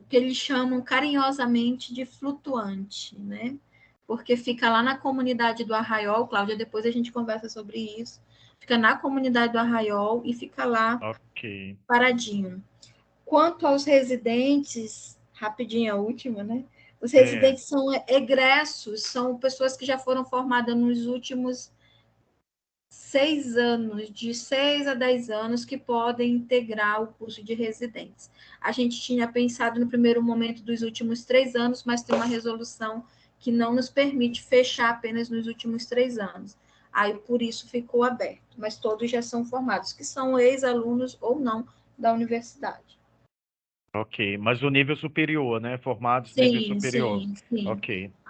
que eles chamam carinhosamente de flutuante, né? Porque fica lá na comunidade do Arraiol, Cláudia, depois a gente conversa sobre isso, fica na comunidade do Arraiol e fica lá paradinho. Quanto aos residentes, rapidinho a última, né? Os residentes são egressos, são pessoas que já foram formadas nos últimos 6 anos, de 6 a 10 anos, que podem integrar o curso de residentes. A gente tinha pensado no primeiro momento dos últimos 3 anos, mas tem uma resolução que não nos permite fechar apenas nos últimos 3 anos. Aí, por isso, ficou aberto. Mas todos já são formados, que são ex-alunos ou não da universidade. Ok, mas o nível superior, né? Formados nível superior. Sim.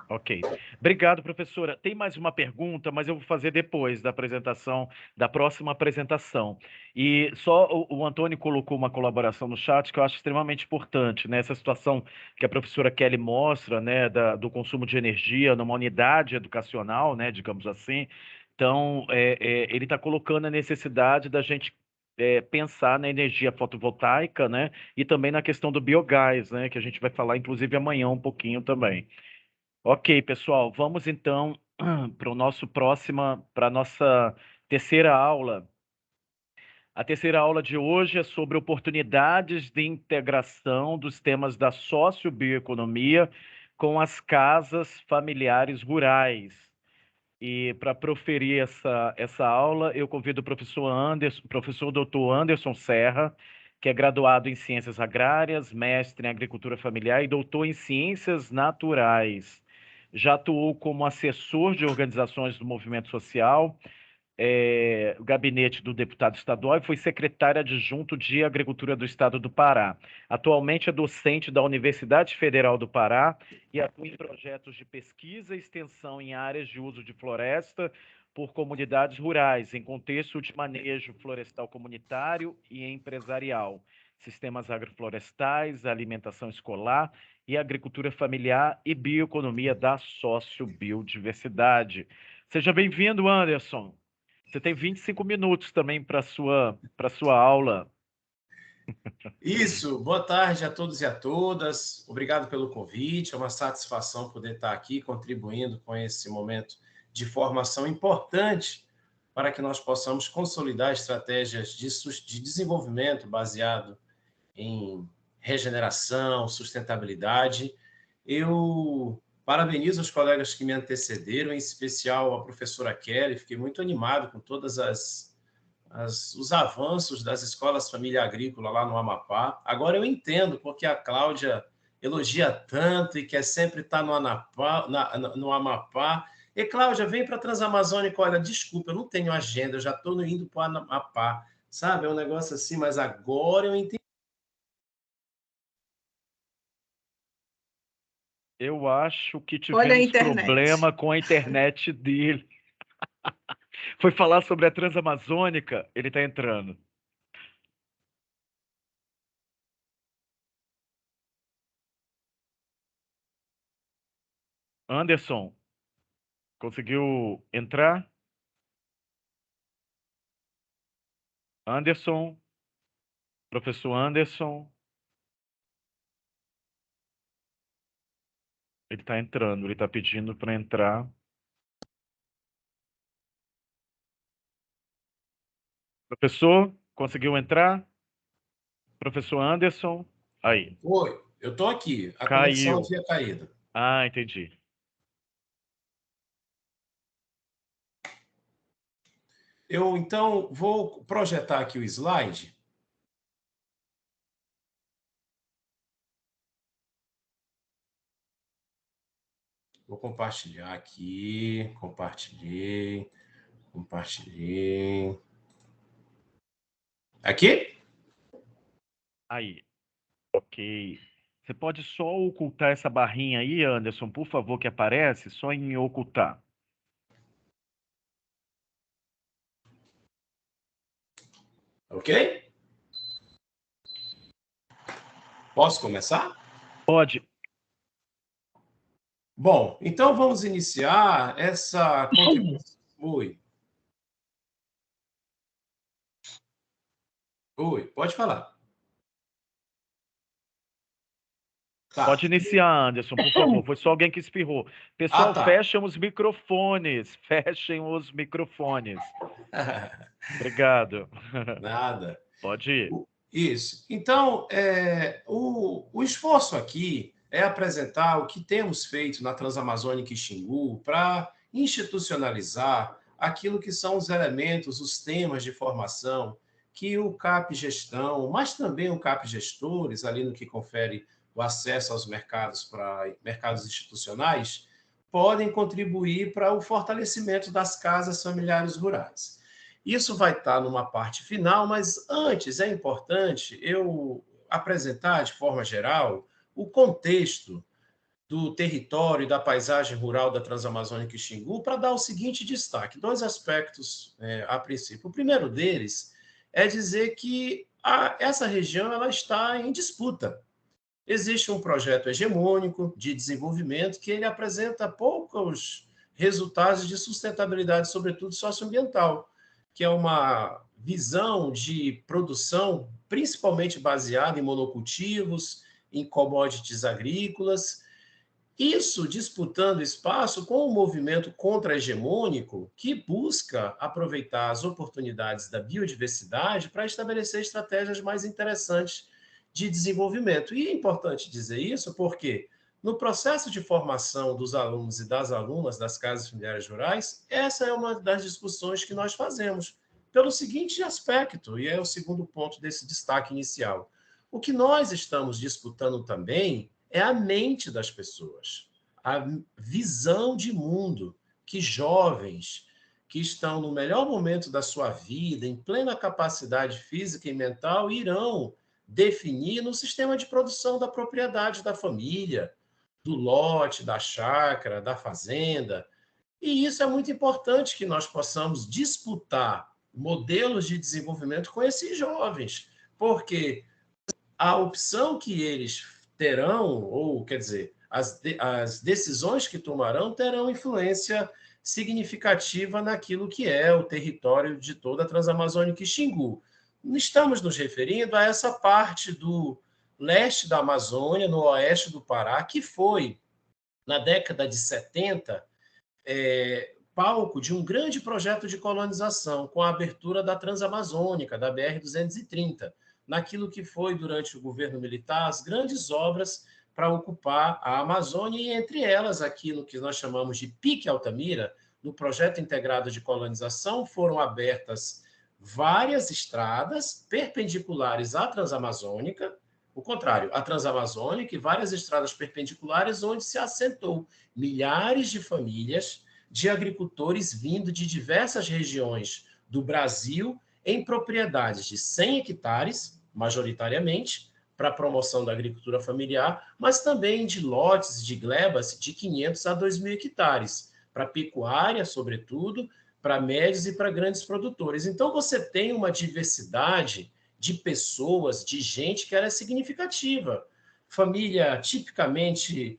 Ok. Obrigado, professora. Tem mais uma pergunta, mas eu vou fazer depois da apresentação, da próxima apresentação. E só o Antônio colocou uma colaboração no chat que eu acho extremamente importante, né? Essa situação que a professora Kelly mostra, né, do consumo de energia numa unidade educacional, né, digamos assim. Então, ele está colocando a necessidade da gente pensar na energia fotovoltaica, né? E também na questão do biogás, né? Que a gente vai falar, inclusive, amanhã um pouquinho também. Ok, pessoal, vamos então para a nossa terceira aula. A terceira aula de hoje é sobre oportunidades de integração dos temas da sociobioeconomia com as casas familiares rurais. E para proferir essa aula, eu convido o professor Dr. Anderson Serra, que é graduado em Ciências Agrárias, mestre em Agricultura Familiar e doutor em Ciências Naturais já atuou como assessor de organizações do movimento social, o gabinete do deputado estadual e foi secretário adjunto de Agricultura do Estado do Pará. Atualmente é docente da Universidade Federal do Pará e atua em projetos de pesquisa e extensão em áreas de uso de floresta por comunidades rurais, em contexto de manejo florestal comunitário e empresarial, sistemas agroflorestais, alimentação escolar e agricultura familiar e bioeconomia da sociobiodiversidade. Seja bem-vindo, Anderson. Você tem 25 minutos também para sua aula. Isso, boa tarde a todos e a todas. Obrigado pelo convite. É uma satisfação poder estar aqui contribuindo com esse momento de formação importante para que nós possamos consolidar estratégias de desenvolvimento baseado em regeneração, sustentabilidade. Eu parabenizo os colegas que me antecederam, em especial a professora Kelly. Fiquei muito animado com todos os avanços das escolas família agrícola lá no Amapá. Agora eu entendo porque a Cláudia elogia tanto e quer sempre estar no Amapá. E, Cláudia, vem para a Transamazônica. Olha, desculpa, eu não tenho agenda, eu já estou indo para o Amapá. Sabe, é um negócio assim, mas agora eu entendi. Eu acho que tivemos problema com a internet dele. Foi falar sobre a Transamazônica, ele está entrando. Anderson, conseguiu entrar? Anderson, professor Anderson. Ele está entrando, ele está pedindo para entrar. Professor, conseguiu entrar? Professor Anderson? Aí. Oi, eu estou aqui. A Caiu. conexão havia caído. Ah, entendi. Eu, então, vou projetar aqui o slide. Vou compartilhar aqui. Compartilhei. Aqui? Aí. Ok. Você pode só ocultar essa barrinha aí, Anderson, por favor, que aparece, só em ocultar. Ok? Posso começar? Pode. Bom, então vamos iniciar essa contribuição. Oi, pode falar. Tá. Pode iniciar, Anderson, por favor. Foi só alguém que espirrou. Pessoal, tá. Fechem os microfones. Fechem os microfones. Obrigado. Nada. Pode ir. Isso. Então, o esforço aqui é apresentar o que temos feito na Transamazônica e Xingu para institucionalizar aquilo que são os elementos, os temas de formação que o CAP Gestão, mas também o CAP Gestores, ali no que confere o acesso aos mercados para mercados institucionais, podem contribuir para o fortalecimento das casas familiares rurais. Isso vai estar numa parte final, mas antes é importante eu apresentar, de forma geral, o contexto do território e da paisagem rural da Transamazônica e Xingu para dar o seguinte destaque. Dois aspectos a princípio. O primeiro deles é dizer que essa região ela está em disputa. Existe um projeto hegemônico de desenvolvimento que ele apresenta poucos resultados de sustentabilidade, sobretudo socioambiental, que é uma visão de produção principalmente baseada em monocultivos, em commodities agrícolas, isso disputando espaço com o movimento contra-hegemônico que busca aproveitar as oportunidades da biodiversidade para estabelecer estratégias mais interessantes de desenvolvimento. E é importante dizer isso porque, no processo de formação dos alunos e das alunas das casas familiares rurais, essa é uma das discussões que nós fazemos, pelo seguinte aspecto, e é o segundo ponto desse destaque inicial. O que nós estamos disputando também é a mente das pessoas. a visão de mundo que jovens que estão no melhor momento da sua vida, em plena capacidade física e mental, irão definir no sistema de produção da propriedade da família, do lote, da chácara, da fazenda. E isso é muito importante que nós possamos disputar modelos de desenvolvimento com esses jovens, porque a opção que eles terão, ou quer dizer, as decisões que tomarão terão influência significativa naquilo que é o território de toda a Transamazônica e Xingu. Estamos nos referindo a essa parte do leste da Amazônia, no oeste do Pará, que foi, na década de 70, palco de um grande projeto de colonização, com a abertura da Transamazônica, da BR-230, naquilo que foi, durante o governo militar, as grandes obras para ocupar a Amazônia, e entre elas, aquilo que nós chamamos de Pique Altamira, no projeto integrado de colonização, foram abertas várias estradas perpendiculares à Transamazônica, o contrário, a Transamazônica, e várias estradas perpendiculares onde se assentou milhares de famílias de agricultores vindo de diversas regiões do Brasil em propriedades de 100 hectares, majoritariamente, para a promoção da agricultura familiar, mas também de lotes de glebas de 500 a 2.000 hectares, para pecuária, sobretudo, para médios e para grandes produtores. Então, você tem uma diversidade de pessoas, de gente que era significativa. Família tipicamente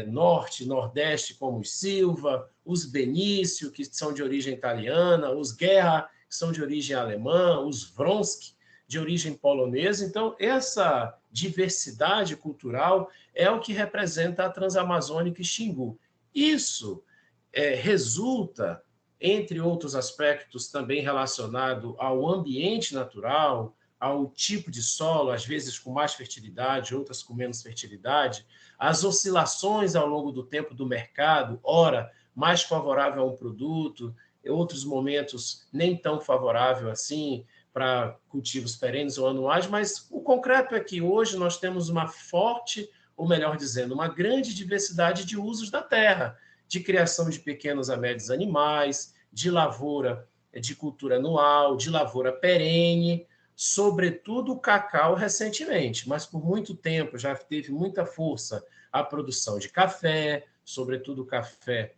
norte, nordeste, como os Silva, os Benício, que são de origem italiana, os Guerra, que são de origem alemã, os Vronsky, de origem polonesa. Então, essa diversidade cultural é o que representa a Transamazônica e Xingu. Isso resulta, entre outros aspectos, também relacionado ao ambiente natural, ao tipo de solo, às vezes com mais fertilidade, outras com menos fertilidade, as oscilações ao longo do tempo do mercado, ora mais favorável a um produto, em outros momentos nem tão favorável assim para cultivos perenes ou anuais, mas o concreto é que hoje nós temos uma forte, ou melhor dizendo, uma grande diversidade de usos da terra, de criação de pequenos a médios animais, de lavoura de cultura anual, de lavoura perene, sobretudo o cacau recentemente, mas por muito tempo já teve muita força a produção de café, sobretudo café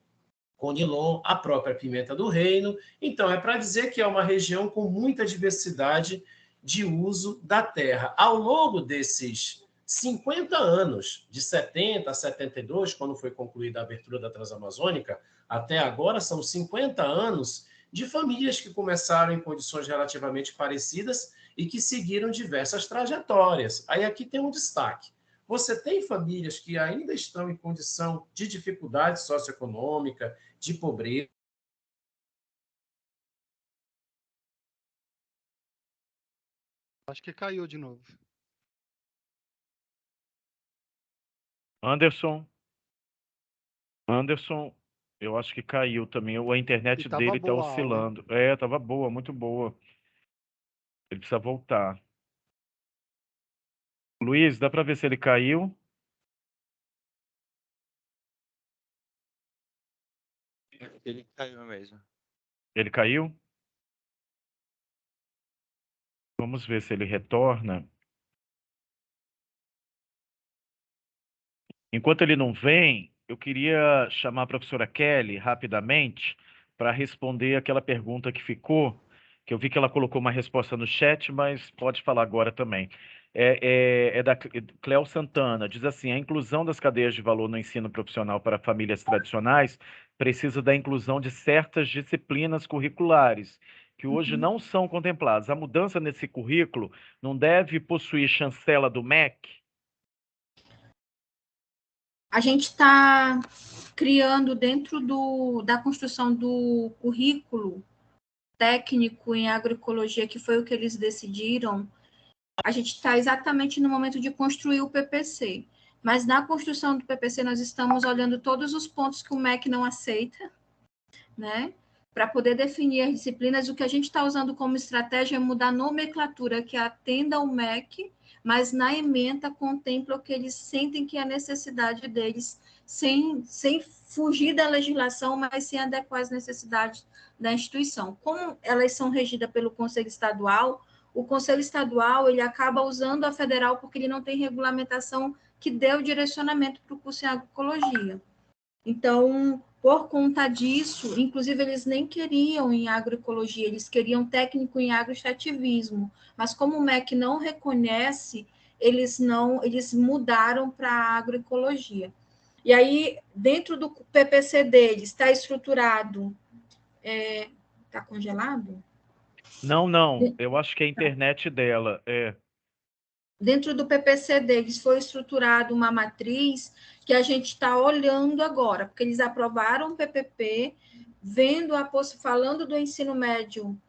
conilon, a própria pimenta do reino. Então, é para dizer que é uma região com muita diversidade de uso da terra. Ao longo desses 50 anos, de 70 a 72, quando foi concluída a abertura da Transamazônica, até agora são 50 anos de famílias que começaram em condições relativamente parecidas e que seguiram diversas trajetórias. Aí aqui tem um destaque. Você tem famílias que ainda estão em condição de dificuldade socioeconômica, de pobreza. Acho que caiu de novo. Anderson, eu acho que caiu também. A internet E tava dele está boa a aula, hein? oscilando. Tava boa, muito boa. Ele precisa voltar. Luiz, dá para ver se ele caiu? Ele caiu mesmo. Ele caiu? Vamos ver se ele retorna. Enquanto ele não vem, eu queria chamar a professora Kelly rapidamente para responder aquela pergunta que ficou, que eu vi que ela colocou uma resposta no chat, mas pode falar agora também. É da Cléo Santana, diz assim: a inclusão das cadeias de valor no ensino profissional para famílias tradicionais precisa da inclusão de certas disciplinas curriculares, que hoje não são contempladas. A mudança nesse currículo não deve possuir chancela do MEC? A gente está criando dentro da construção do currículo técnico em agroecologia, que foi o que eles decidiram, a gente está exatamente no momento de construir o PPC. Mas na construção do PPC nós estamos olhando todos os pontos que o MEC não aceita, né? Para poder definir as disciplinas, o que a gente está usando como estratégia é mudar a nomenclatura que atenda ao MEC, mas na ementa contempla o que eles sentem que é a necessidade deles, sem fugir da legislação, mas sem adequar as necessidades da instituição. Como elas são regidas pelo Conselho Estadual, o Conselho Estadual ele acaba usando a federal porque ele não tem regulamentação que dê o direcionamento para o curso em agroecologia. Então, por conta disso, inclusive eles nem queriam em agroecologia, eles queriam técnico em agroextrativismo, mas como o MEC não reconhece, eles mudaram para agroecologia. E aí, dentro do PPC deles, está estruturado... Está congelado? Não. Eu acho que é a internet dela. Dentro do PPC deles foi estruturado uma matriz que a gente está olhando agora, porque eles aprovaram o PPP, falando do ensino médio,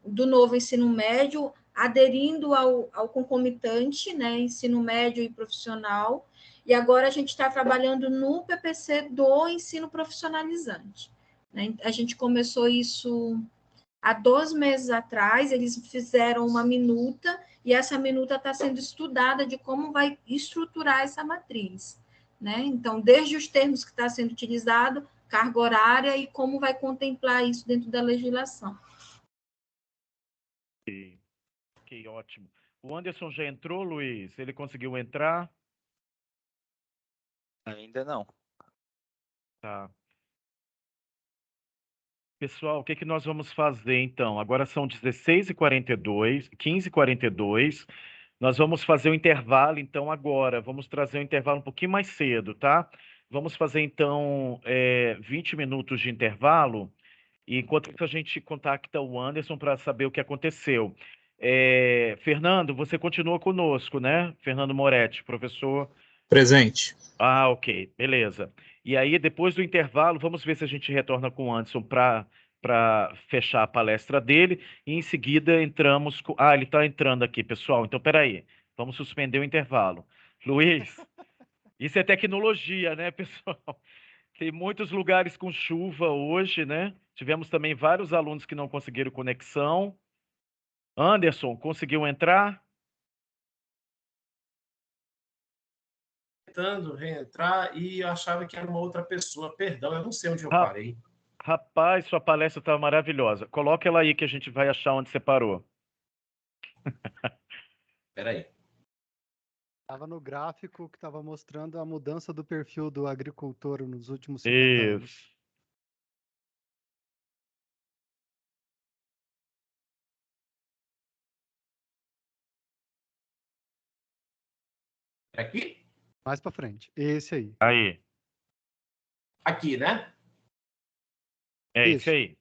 do novo ensino médio, aderindo ao concomitante, né, ensino médio e profissional, e agora a gente está trabalhando no PPC do ensino profissionalizante. Né? A gente começou isso há 2 meses atrás, eles fizeram uma minuta, e essa minuta está sendo estudada de como vai estruturar essa matriz. Né? Então, desde os termos que está sendo utilizado, carga horária e como vai contemplar isso dentro da legislação. Ok, ótimo. O Anderson já entrou, Luiz? Ele conseguiu entrar? Ainda não. Tá. Pessoal, o que nós vamos fazer então? Agora são 16h42, 15h42. Nós vamos fazer o intervalo então agora. Vamos trazer o intervalo um pouquinho mais cedo, tá? Vamos fazer então 20 minutos de intervalo. E enquanto isso a gente contacta o Anderson para saber o que aconteceu. Fernando, você continua conosco, né? Fernando Moretti, professor. Presente. Ah, ok, beleza. E aí, depois do intervalo, vamos ver se a gente retorna com o Anderson para fechar a palestra dele. E em seguida entramos com... Ah, ele está entrando aqui, pessoal. Então, peraí. Vamos suspender o intervalo. Luiz, isso é tecnologia, né, pessoal? Tem muitos lugares com chuva hoje, né? Tivemos também vários alunos que não conseguiram conexão. Anderson, conseguiu entrar? Tentando reentrar e eu achava que era uma outra pessoa. Perdão, eu não sei onde eu Ra- parei. Rapaz, sua palestra está maravilhosa. Coloca ela aí que a gente vai achar onde você parou. Espera aí. Estava no gráfico que estava mostrando a mudança do perfil do agricultor nos últimos 50 anos. Isso. É aqui? Mais para frente. Esse aí. Aí. Aqui, né? É Isso. isso aí.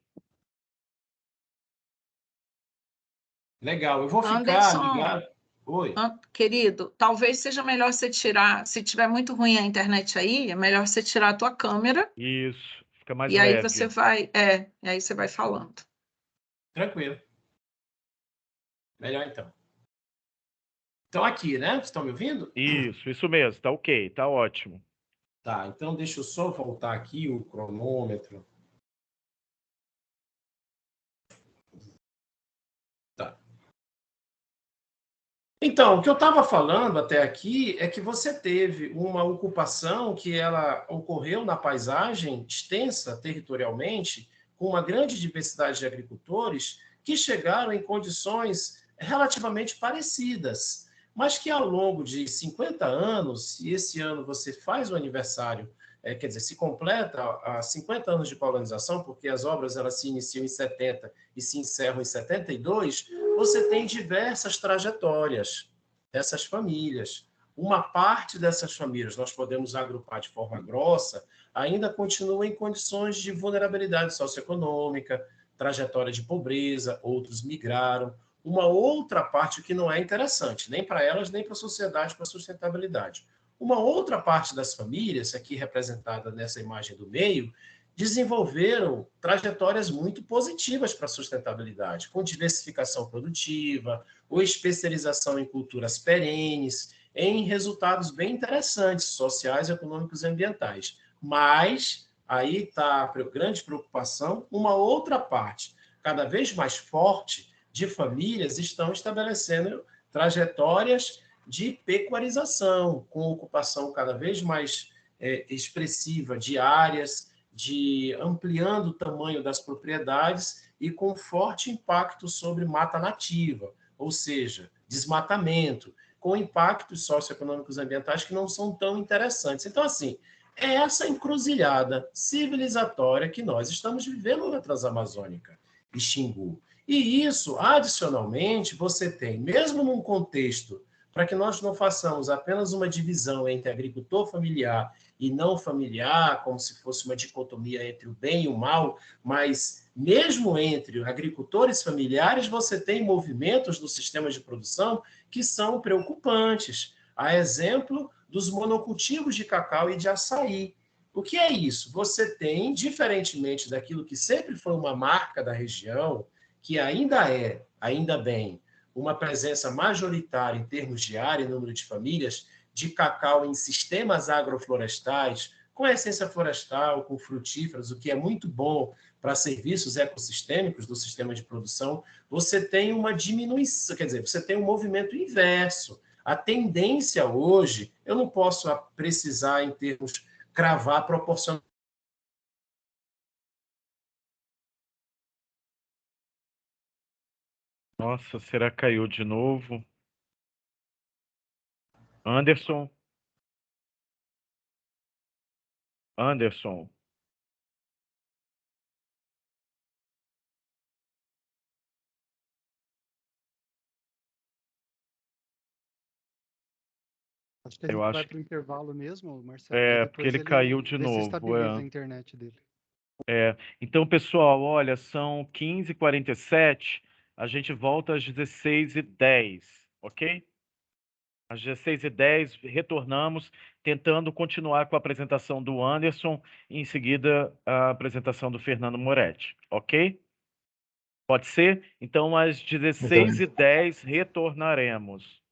Legal. Eu vou ficar Anderson. ligado. Oi. Querido, talvez seja melhor você tirar, se tiver muito ruim a internet aí, é melhor você tirar a tua câmera Isso. Fica mais e aí leve. você vai, e aí você vai falando. Tranquilo. Melhor então. Então aqui, né? Vocês estão me ouvindo? Isso mesmo. Tá ok, tá ótimo. Tá, então deixa eu só voltar aqui o cronômetro. Tá. Então, o que eu estava falando até aqui é que você teve uma ocupação que ela ocorreu na paisagem extensa territorialmente, com uma grande diversidade de agricultores que chegaram em condições relativamente parecidas, mas que ao longo de 50 anos, e esse ano você faz o aniversário, quer dizer, se completa a 50 anos de colonização, porque as obras elas se iniciam em 70 e se encerram em 72, você tem diversas trajetórias dessas famílias. Uma parte dessas famílias, nós podemos agrupar de forma grossa, ainda continua em condições de vulnerabilidade socioeconômica, trajetória de pobreza, outros migraram. Uma outra parte que não é interessante, nem para elas, nem para a sociedade, para a sustentabilidade. Uma outra parte das famílias, aqui representada nessa imagem do meio, desenvolveram trajetórias muito positivas para a sustentabilidade, com diversificação produtiva, ou especialização em culturas perenes, em resultados bem interessantes, sociais, econômicos e ambientais. Mas, aí está a grande preocupação, uma outra parte, cada vez mais forte, de famílias estão estabelecendo trajetórias de pecuarização, com ocupação cada vez mais expressiva de áreas, ampliando o tamanho das propriedades e com forte impacto sobre mata nativa, ou seja, desmatamento, com impactos socioeconômicos e ambientais que não são tão interessantes. Então, assim, é essa encruzilhada civilizatória que nós estamos vivendo na Transamazônica e Xingu. E isso, adicionalmente, você tem, mesmo num contexto, para que nós não façamos apenas uma divisão entre agricultor familiar e não familiar, como se fosse uma dicotomia entre o bem e o mal, mas mesmo entre agricultores familiares, você tem movimentos no sistema de produção que são preocupantes. A exemplo dos monocultivos de cacau e de açaí. O que é isso? Você tem, diferentemente daquilo que sempre foi uma marca da região, que ainda bem, uma presença majoritária em termos de área e número de famílias, de cacau em sistemas agroflorestais, com essência florestal, com frutíferas, o que é muito bom para serviços ecossistêmicos do sistema de produção, você tem uma diminuição, quer dizer, você tem um movimento inverso. A tendência hoje, eu não posso precisar em termos, cravar proporcional. Nossa, será que caiu de novo? Anderson? Anderson? Acho que a Eu gente acho vai que para o intervalo mesmo, Marcelo. Daí porque depois ele caiu de novo. desestabiliza a internet dele. Então, pessoal, olha, são 15h47, a gente volta às 16h10, ok? Às 16h10, retornamos, tentando continuar com a apresentação do Anderson e, em seguida, a apresentação do Fernando Moretti, ok? Pode ser? Então, às 16h10, retornaremos.